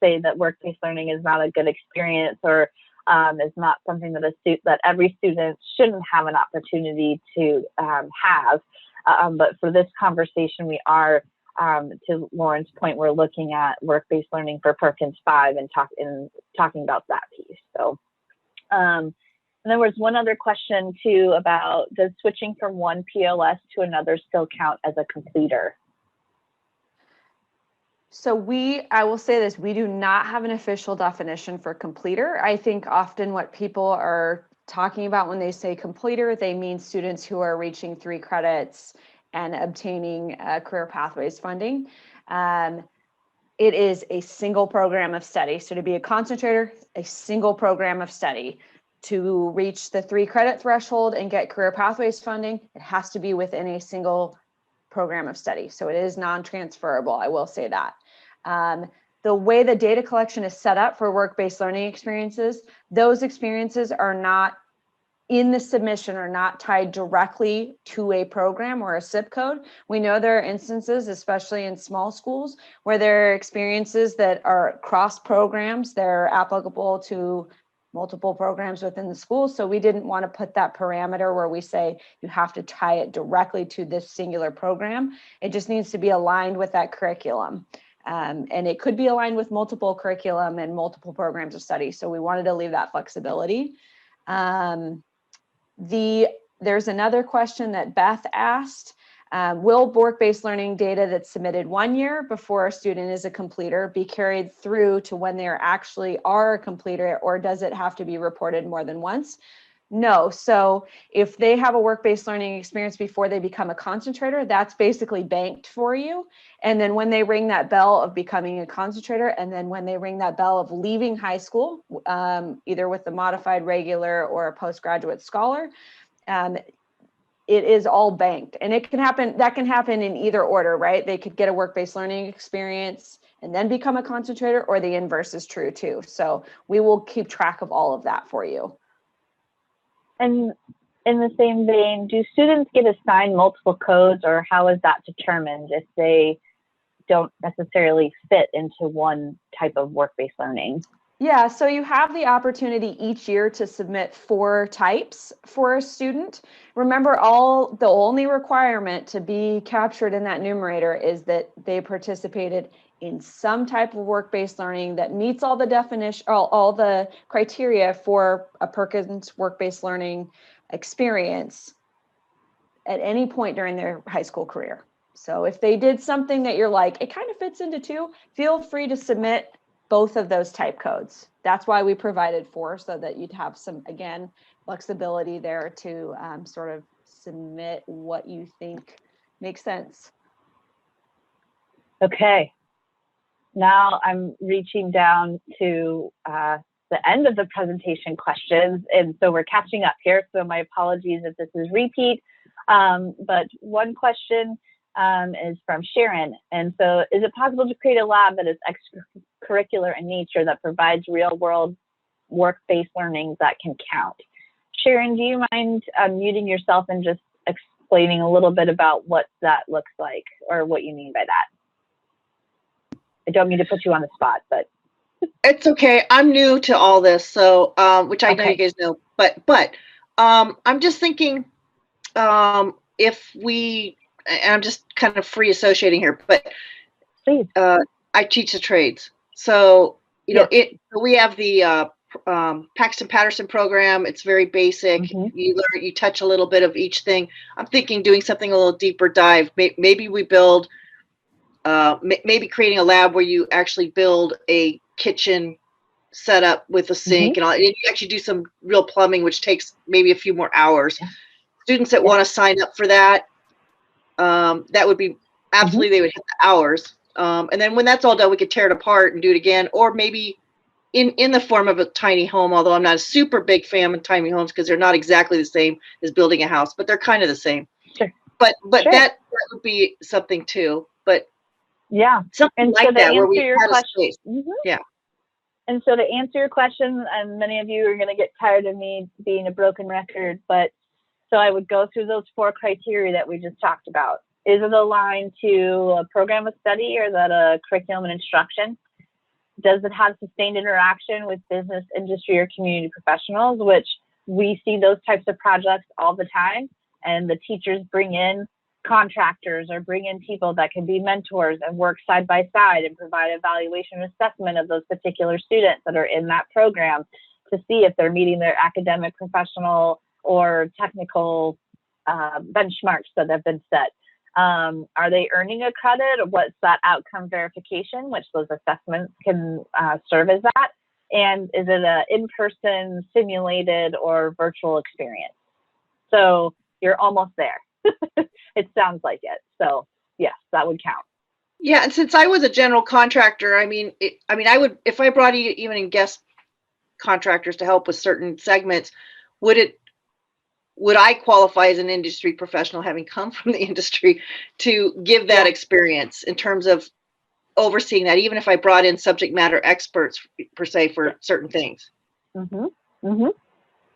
say that work-based learning is not a good experience, or is not something that every student shouldn't have an opportunity to have. But for this conversation, we are, to Lauren's point, we're looking at work-based learning for Perkins 5 and talking about that piece. So. And there was one other question too about, does switching from one POS to another still count as a completer? So I will say this, we do not have an official definition for completer. I think often what people are talking about when they say completer, they mean students who are reaching 3 credits and obtaining career pathways funding. It is a single program of study. So to be a concentrator, a single program of study. To reach the 3 credit threshold and get career pathways funding, it has to be within a single program of study. So it is non-transferable, I will say that. The way the data collection is set up for work-based learning experiences, those experiences are not in the submission, are not tied directly to a program or a zip code. We know there are instances, especially in small schools, where there are experiences that are cross programs. They're applicable to multiple programs within the school. So we didn't want to put that parameter where we say you have to tie it directly to this singular program. It just needs to be aligned with that curriculum. And it could be aligned with multiple curriculum and multiple programs of study. So we wanted to leave that flexibility. There's another question that Beth asked. Will work-based learning data that's submitted 1 year before a student is a completer be carried through to when they actually are a completer, or does it have to be reported more than once? No. So if they have a work-based learning experience before they become a concentrator, that's basically banked for you. And then when they ring that bell of becoming a concentrator, and then when they ring that bell of leaving high school, either with the modified regular or a postgraduate scholar, it is all banked. And it can happen, that can happen in either order, right? They could get a work-based learning experience and then become a concentrator, or the inverse is true too. So we will keep track of all of that for you. And in the same vein, do students get assigned multiple codes, or how is that determined if they don't necessarily fit into one type of work-based learning? Yeah, so you have the opportunity each year to submit 4 types for a student. Remember, the only requirement to be captured in that numerator is that they participated in some type of work-based learning that meets all the definition, all the criteria for a Perkins work-based learning experience at any point during their high school career. So if they did something that you're like, it kind of fits into 2, feel free to submit both of those type codes. That's why we provided 4, so that you'd have some, again, flexibility there to sort of submit what you think makes sense. Okay. Now I'm reaching down to the end of the presentation questions. And so we're catching up here. So my apologies if this is repeat. But one question is from Sharon. And so, is it possible to create a lab that is extracurricular in nature that provides real world work-based learning that can count? Sharon, do you mind muting yourself and just explaining a little bit about what that looks like, or what you mean by that? I don't mean to put you on the spot, but. It's okay. I'm new to all this, so which I know you guys know, but I'm just thinking if we, and I'm just kind of free associating here, but please. I teach the trades, so you know we have the Paxton Patterson program. It's very basic. Mm-hmm. You learn, you touch a little bit of each thing. I'm thinking doing something a little deeper dive. Maybe we build, maybe creating a lab where you actually build a kitchen setup with a sink and all. And you actually do some real plumbing, which takes maybe a few more hours. Students that want to sign up for that, that would be absolutely they would hit the hours. And then when that's all done, we could tear it apart and do it again, or maybe in the form of a tiny home, although I'm not a super big fan of tiny homes because they're not exactly the same as building a house, but they're kind of the same. Sure. But Sure. that would be something too. But yeah, something and like so to that where answer we your had a question, space. Yeah. And so to answer your question, and many of you are going to get tired of me being a broken record, but so I would go through those 4 criteria that we just talked about. Is it aligned to a program of study, or is that a curriculum and instruction? Does it have sustained interaction with business, industry, or community professionals, which we see those types of projects all the time, and the teachers bring in contractors or bring in people that can be mentors and work side by side and provide evaluation and assessment of those particular students that are in that program to see if they're meeting their academic, professional, or technical benchmarks that have been set. Are they earning a credit, or what's that outcome verification, which those assessments can serve as that? And is it an in-person, simulated, or virtual experience? So you're almost there. It sounds like it. So yes, that would count. Yeah, and since I was a general contractor, I mean, I would, if I brought even in guest contractors to help with certain segments, would I qualify as an industry professional, having come from the industry, to give that experience in terms of overseeing that, even if I brought in subject matter experts per se for certain things?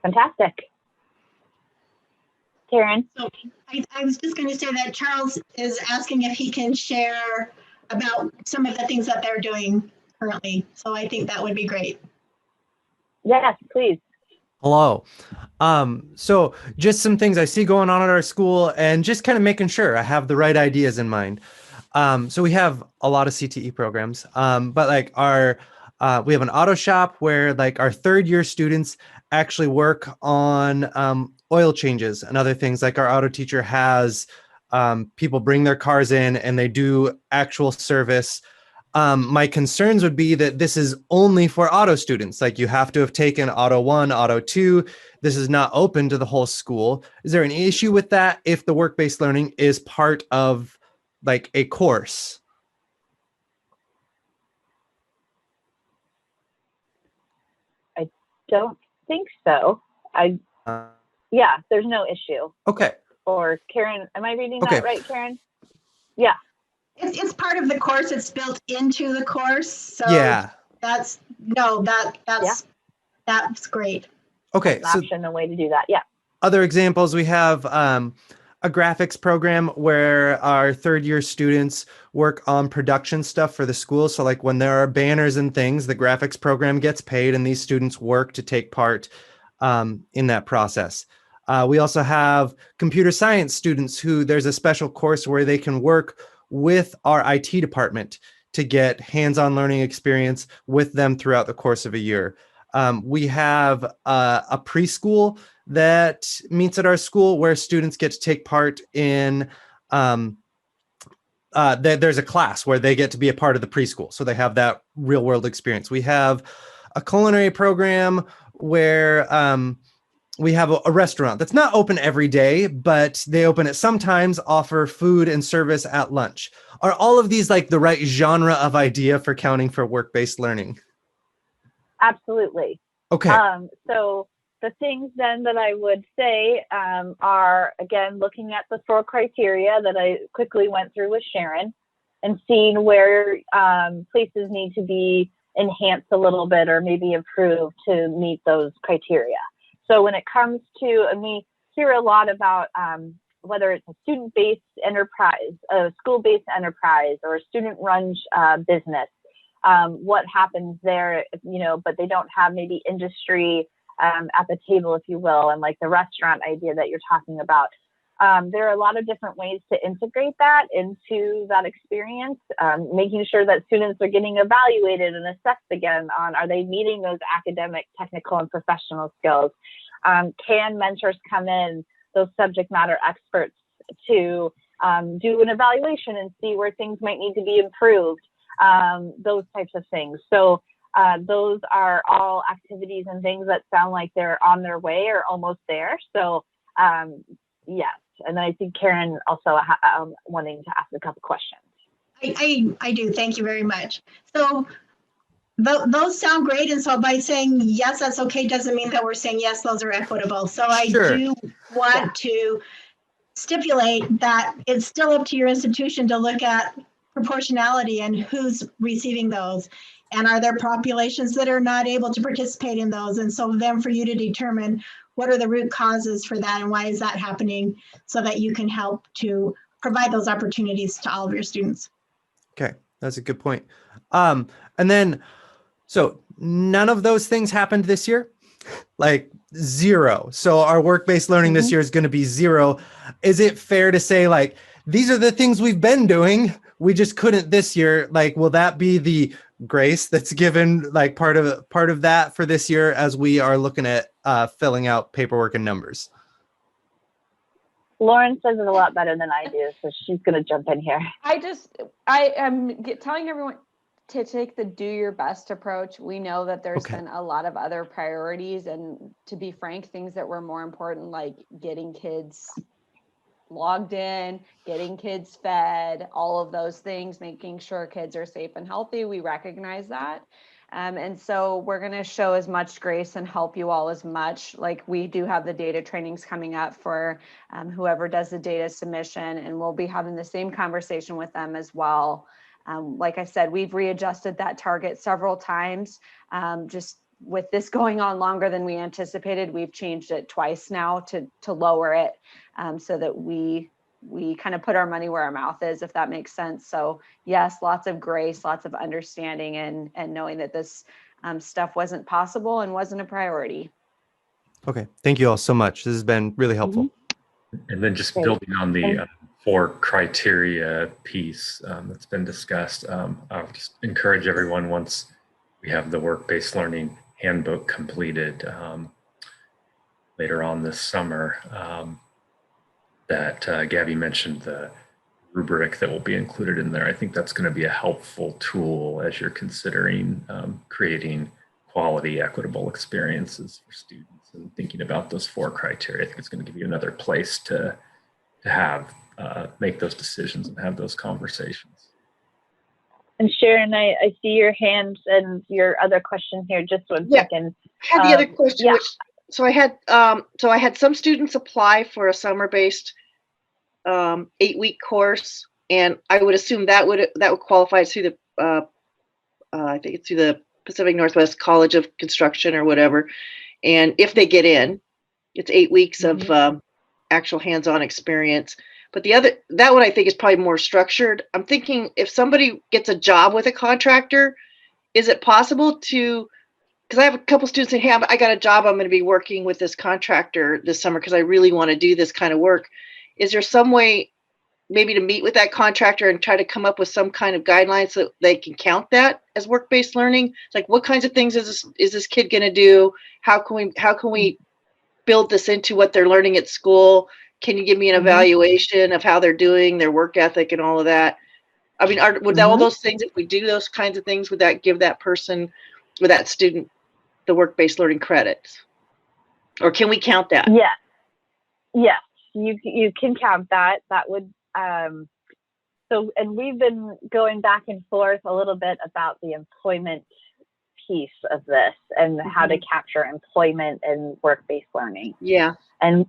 Fantastic. Karen? So I was just going to say that Charles is asking if he can share about some of the things that they're doing currently. So I think that would be great. Yes, please. Hello. So just some things I see going on at our school, and just kind of making sure I have the right ideas in mind. So we have a lot of CTE programs, but like we have an auto shop where like our 3rd year students actually work on oil changes and other things. Like our auto teacher has people bring their cars in and they do actual service. My concerns would be that this is only for auto students. Like you have to have taken auto 1, auto 2. This is not open to the whole school. Is there an issue with that if the work-based learning is part of like a course? I don't think so. Yeah, there's no issue. Okay. Or Karen, am I reading Okay. that right, Karen? Yeah. It's part of the course. It's built into the course. So Yeah. that's great. Okay. That's an option, a way to do that. Yeah. Other examples, we have a graphics program where our 3rd year students work on production stuff for the school. So like when there are banners and things, the graphics program gets paid and these students work to take part in that process. We also have computer science students who there's a special course where they can work with our IT department to get hands-on learning experience with them throughout the course of a year. We have a preschool that meets at our school where students get to take part in, there's a class where they get to be a part of the preschool. So they have that real world experience. We have a culinary program where we have a restaurant that's not open every day, but they open it sometimes, offer food and service at lunch. Are all of these like the right genre of idea for counting for work-based learning? Absolutely. Okay. So the things then that I would say are, again, looking at the 4 criteria that I quickly went through with Sharon and seeing where places need to be enhanced a little bit or maybe improved to meet those criteria. So when it comes to, and we hear a lot about whether it's a student-based enterprise, a school-based enterprise, or a student-run business, what happens there, but they don't have maybe industry at the table, if you will, and like the restaurant idea that you're talking about. There are a lot of different ways to integrate that into that experience, making sure that students are getting evaluated and assessed again on, are they meeting those academic, technical, and professional skills? Can mentors come in, those subject matter experts, to do an evaluation and see where things might need to be improved, those types of things. So those are all activities and things that sound like they're on their way or almost there. So yes, And I think Karen also wanting to ask a couple questions. I do. Thank you very much. So those sound great. And so by saying, yes, that's okay, doesn't mean that we're saying, yes, those are equitable. So I Sure. do want to stipulate that it's still up to your institution to look at proportionality and who's receiving those. And are there populations that are not able to participate in those? And so then for you to determine what are the root causes for that and why is that happening so that you can help to provide those opportunities to all of your students. Okay, that's a good point. And then, so none of those things happened this year, like zero. So our work-based learning this year is going to be zero. Is it fair to say like, these are the things we've been doing, we just couldn't this year? Like, will that be the grace that's given, like part of that for this year as we are looking at filling out paperwork and numbers? Lauren says it a lot better than I do, so she's going to jump in here. I am telling everyone to take the do your best approach. We know that there's been a lot of other priorities, and to be frank, things that were more important, like getting kids logged in, getting kids fed, all of those things, making sure kids are safe and healthy. We recognize that. And so we're going to show as much grace and help you all as much. Like, we do have the data trainings coming up for whoever does the data submission, and we'll be having the same conversation with them as well. Like I said, we've readjusted that target several times. Just with this going on longer than we anticipated, we've changed it twice now to lower it, so that we kind of put our money where our mouth is, if that makes sense. So yes, lots of grace, lots of understanding, and knowing that this stuff wasn't possible and wasn't a priority. Okay, thank you all so much. This has been really helpful. And then just building on the 4 criteria piece that's been discussed, I'll just encourage everyone, once we have the work-based learning handbook completed later on this summer, that Gabby mentioned the rubric that will be included in there. I think that's going to be a helpful tool as you're considering creating quality, equitable experiences for students and thinking about those 4 criteria. I think it's going to give you another place to have make those decisions and have those conversations. And Sharon, I see your hand and your other question here. Just one second. I had the other question. Which, so I had some students apply for a summer-based 8-week course, and I would assume that would qualify through the I think it's through the Pacific Northwest College of Construction or whatever. And if they get in, it's 8 weeks of actual hands-on experience. But that one I think is probably more structured. I'm thinking, if somebody gets a job with a contractor, is it possible to, because I have a couple students saying, hey, I got a job, I'm going to be working with this contractor this summer because I really want to do this kind of work. Is there some way maybe to meet with that contractor and try to come up with some kind of guidelines so they can count that as work-based learning? It's like, what kinds of things is this kid going to do? How can we build this into what they're learning at school? Can you give me an evaluation of how they're doing, their work ethic and all of that? I mean, would all those things, if we do those kinds of things, would that give that person or that student the work-based learning credits? Or can we count that? Yes, you can count that. That would, so, and we've been going back and forth a little bit about the employment piece of this and how to capture employment and work-based learning. Yeah. And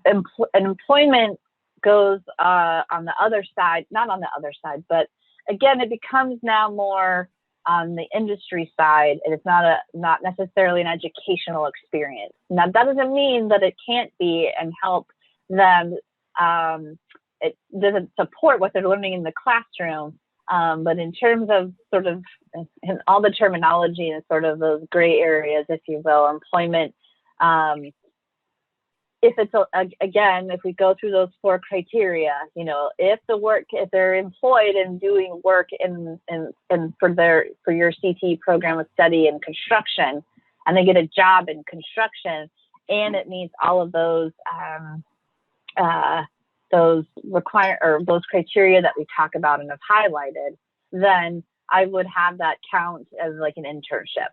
employment goes on the other side, not on the other side, but again, it becomes now more on the industry side, and it's not necessarily an educational experience. Now, that doesn't mean that it can't be and help them. It doesn't support what they're learning in the classroom, but in terms of sort of in all the terminology and sort of those gray areas, if you will, employment. If it's again, if we go through those 4 criteria, you know, if they're employed and doing work in for your CTE program of study in construction, and they get a job in construction, and it meets all of those criteria that we talk about and have highlighted, then I would have that count as like an internship.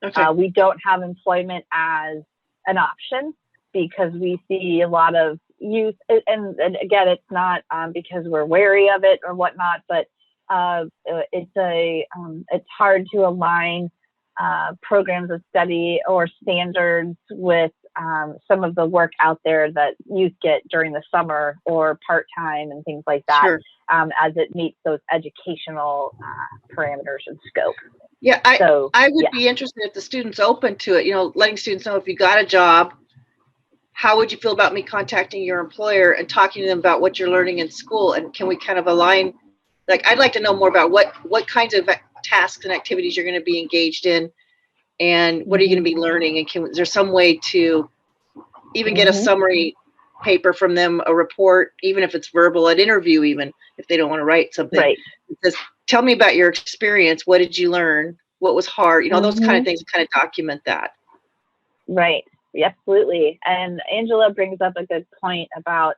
Okay. We don't have employment as an option because we see a lot of youth, and again, it's not because we're wary of it or whatnot, but it's hard to align programs of study or standards with some of the work out there that youth get during the summer or part-time and things like that, Sure. As it meets those educational parameters and scope. Yeah, So, I would be interested if the student's open to it, letting students know if you got a job, how would you feel about me contacting your employer and talking to them about what you're learning in school? And can we kind of align, like, I'd like to know more about what kinds of tasks and activities you're going to be engaged in, and what are you going to be learning? And is there some way to even get a summary paper from them, a report, even if it's verbal, an interview, even if they don't want to write something? right. It says, tell me about your experience. What did you learn? What was hard? Those kind of things, kind of document that. Right. Absolutely. And Angela brings up a good point about,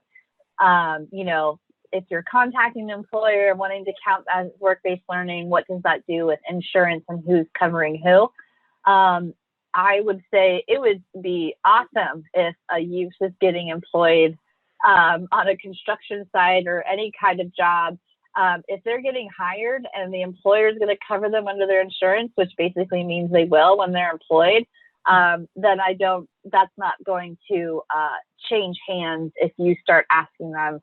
if you're contacting an employer and wanting to count as work-based learning, what does that do with insurance and who's covering who? I would say it would be awesome if a youth is getting employed on a construction site or any kind of job. If they're getting hired and the employer is going to cover them under their insurance, which basically means they will when they're employed, then that's not going to change hands if you start asking them,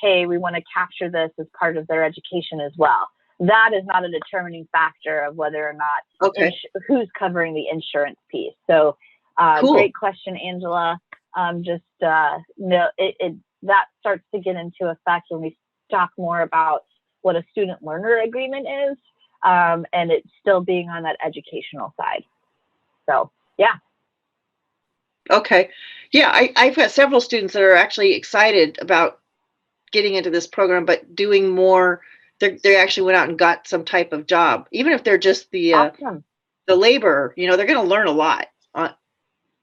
hey, we want to capture this as part of their education as well. That is not a determining factor of whether or not who's covering the insurance piece. So Cool. Great question, Angela. That starts to get into effect when we talk more about what a student learner agreement is, and it's still being on that educational side. So, yeah. Okay. Yeah, I've got several students that are actually excited about getting into this program, but doing more. They actually went out and got some type of job, even if they're just the Awesome. the laborer. They're going to learn a lot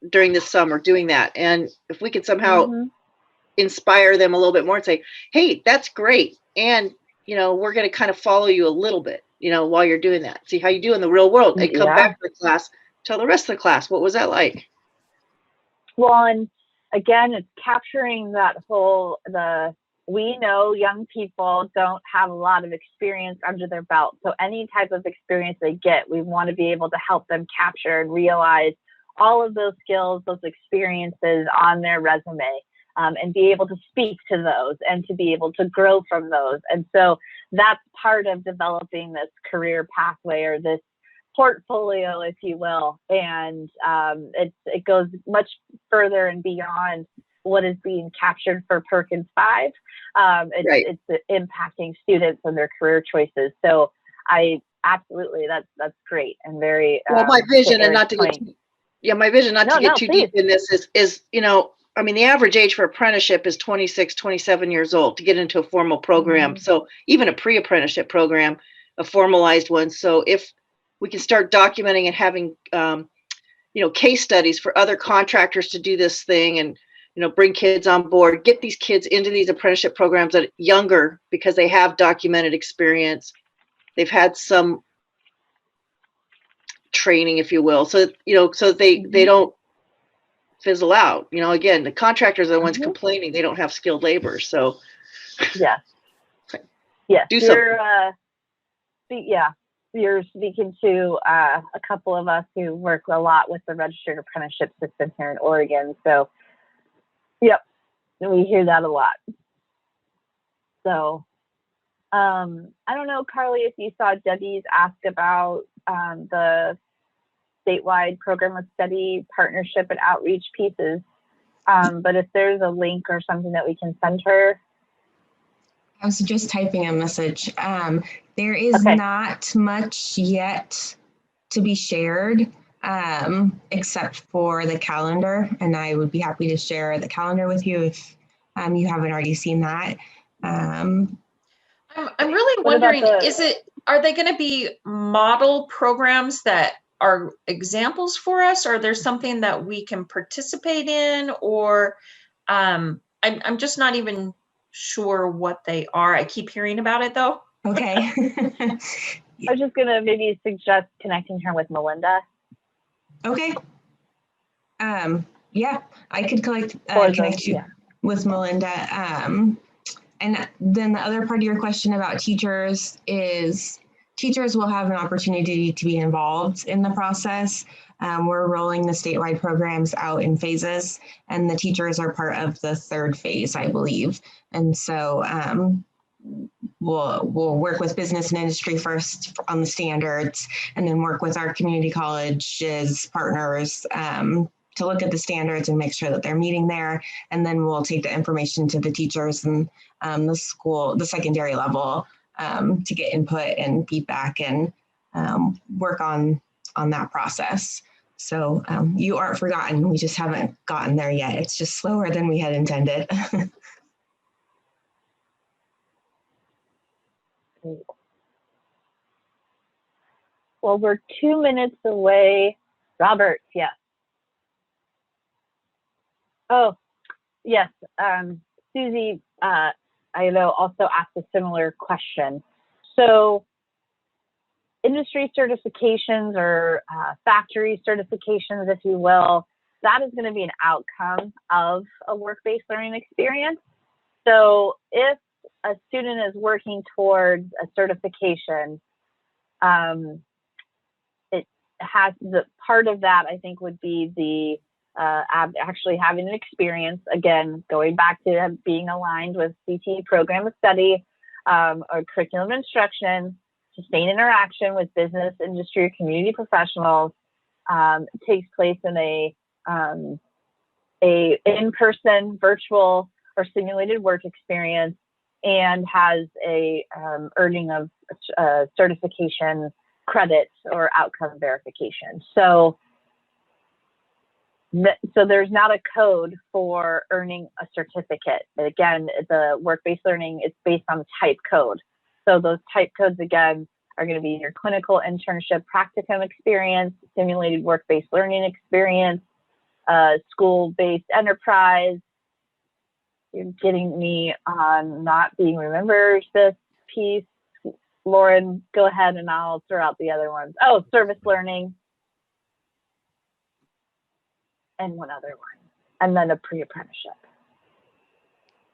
during this summer doing that. And if we could somehow inspire them a little bit more and say, hey, that's great, and we're going to kind of follow you a little bit, while you're doing that. See how you do in the real world, and come back to the class, tell the rest of the class, what was that like? Well, and again, it's capturing that we know young people don't have a lot of experience under their belt. So any type of experience they get, we want to be able to help them capture and realize all of those skills, those experiences on their resume, and be able to speak to those and to be able to grow from those. And so that's part of developing this career pathway, or this portfolio, if you will. And it goes much further and beyond what is being captured for Perkins 5. It's impacting students and their career choices. So absolutely, that's great and very well. My vision, and not to get too deep in this, is the average age for apprenticeship is 26, 27 years old to get into a formal program. So even a pre-apprenticeship program, a formalized one. So if we can start documenting and having case studies for other contractors to do this thing, and bring kids on board, get these kids into these apprenticeship programs at younger, because they have documented experience. They've had some training, if you will. So, so they don't fizzle out. Again, the contractors are the ones complaining they don't have skilled labor. So yeah. Do something. You're speaking to a couple of us who work a lot with the registered apprenticeship system here in Oregon. So yep, we hear that a lot. So, I don't know, Carly, if you saw Debbie's ask about the statewide program of study partnership and outreach pieces. But if there's a link or something that we can send her. I was just typing a message. There is not much yet to be shared, except for the calendar, and I would be happy to share the calendar with you if you haven't already seen that. I'm really wondering, are they going to be model programs that are examples for us, or there's something that we can participate in, or I'm just not even sure what they are. I keep hearing about it though. Okay. I was just going to maybe suggest connecting her with Melinda. Okay. Yeah, I could connect you with Melinda. And then the other part of your question about teachers is teachers will have an opportunity to be involved in the process. We're rolling the statewide programs out in phases, and the teachers are part of the third phase, I believe. And so we'll work with business and industry first on the standards, and then work with our community colleges partners to look at the standards and make sure that they're meeting there. And then we'll take the information to the teachers and the secondary level to get input and feedback and work on that process. So you aren't forgotten. We just haven't gotten there yet. It's just slower than we had intended. Well, we're 2 minutes away. Robert, yes. Oh, yes. Susie, I know, also asked a similar question. So industry certifications or factory certifications, if you will, that is going to be an outcome of a work-based learning experience. So if a student is working towards a certification, it has the part of that, I think, would be the actually having an experience, again, going back to being aligned with CTE program of study or curriculum instruction, sustained interaction with business, industry, or community professionals, takes place in a in-person, virtual, or simulated work experience, and has a earning of certification credits or outcome verification. So there's not a code for earning a certificate. Again, the work-based learning is based on the type code. So those type codes, again, are going to be your clinical internship practicum experience, simulated work-based learning experience, school-based enterprise. You're getting me on not being remembered this piece. Lauren, go ahead and I'll throw out the other ones. Oh, service learning. And one other one. And then a pre-apprenticeship.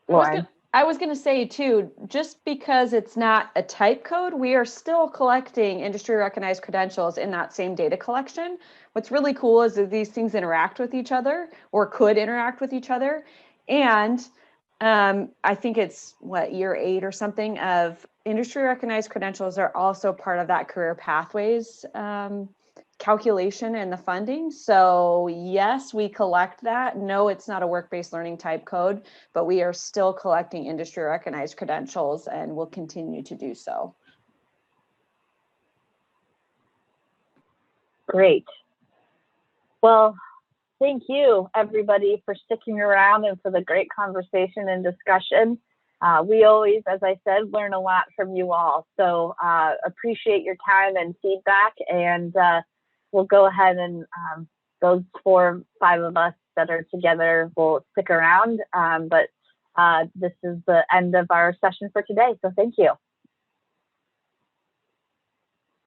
Lauren. I was going to say too, just because it's not a type code, we are still collecting industry recognized credentials in that same data collection. What's really cool is that these things interact with each other or could interact with each other. And I think it's year 8 or something of industry recognized credentials are also part of that career pathways calculation and the funding. So yes, we collect that. No, it's not a work-based learning type code, but we are still collecting industry recognized credentials and will continue to do so. Great. Well, thank you everybody for sticking around and for the great conversation and discussion. We always, as I said, learn a lot from you all. So appreciate your time and feedback, and we'll go ahead and those 4 or 5 of us that are together will stick around. But this is the end of our session for today. So thank you.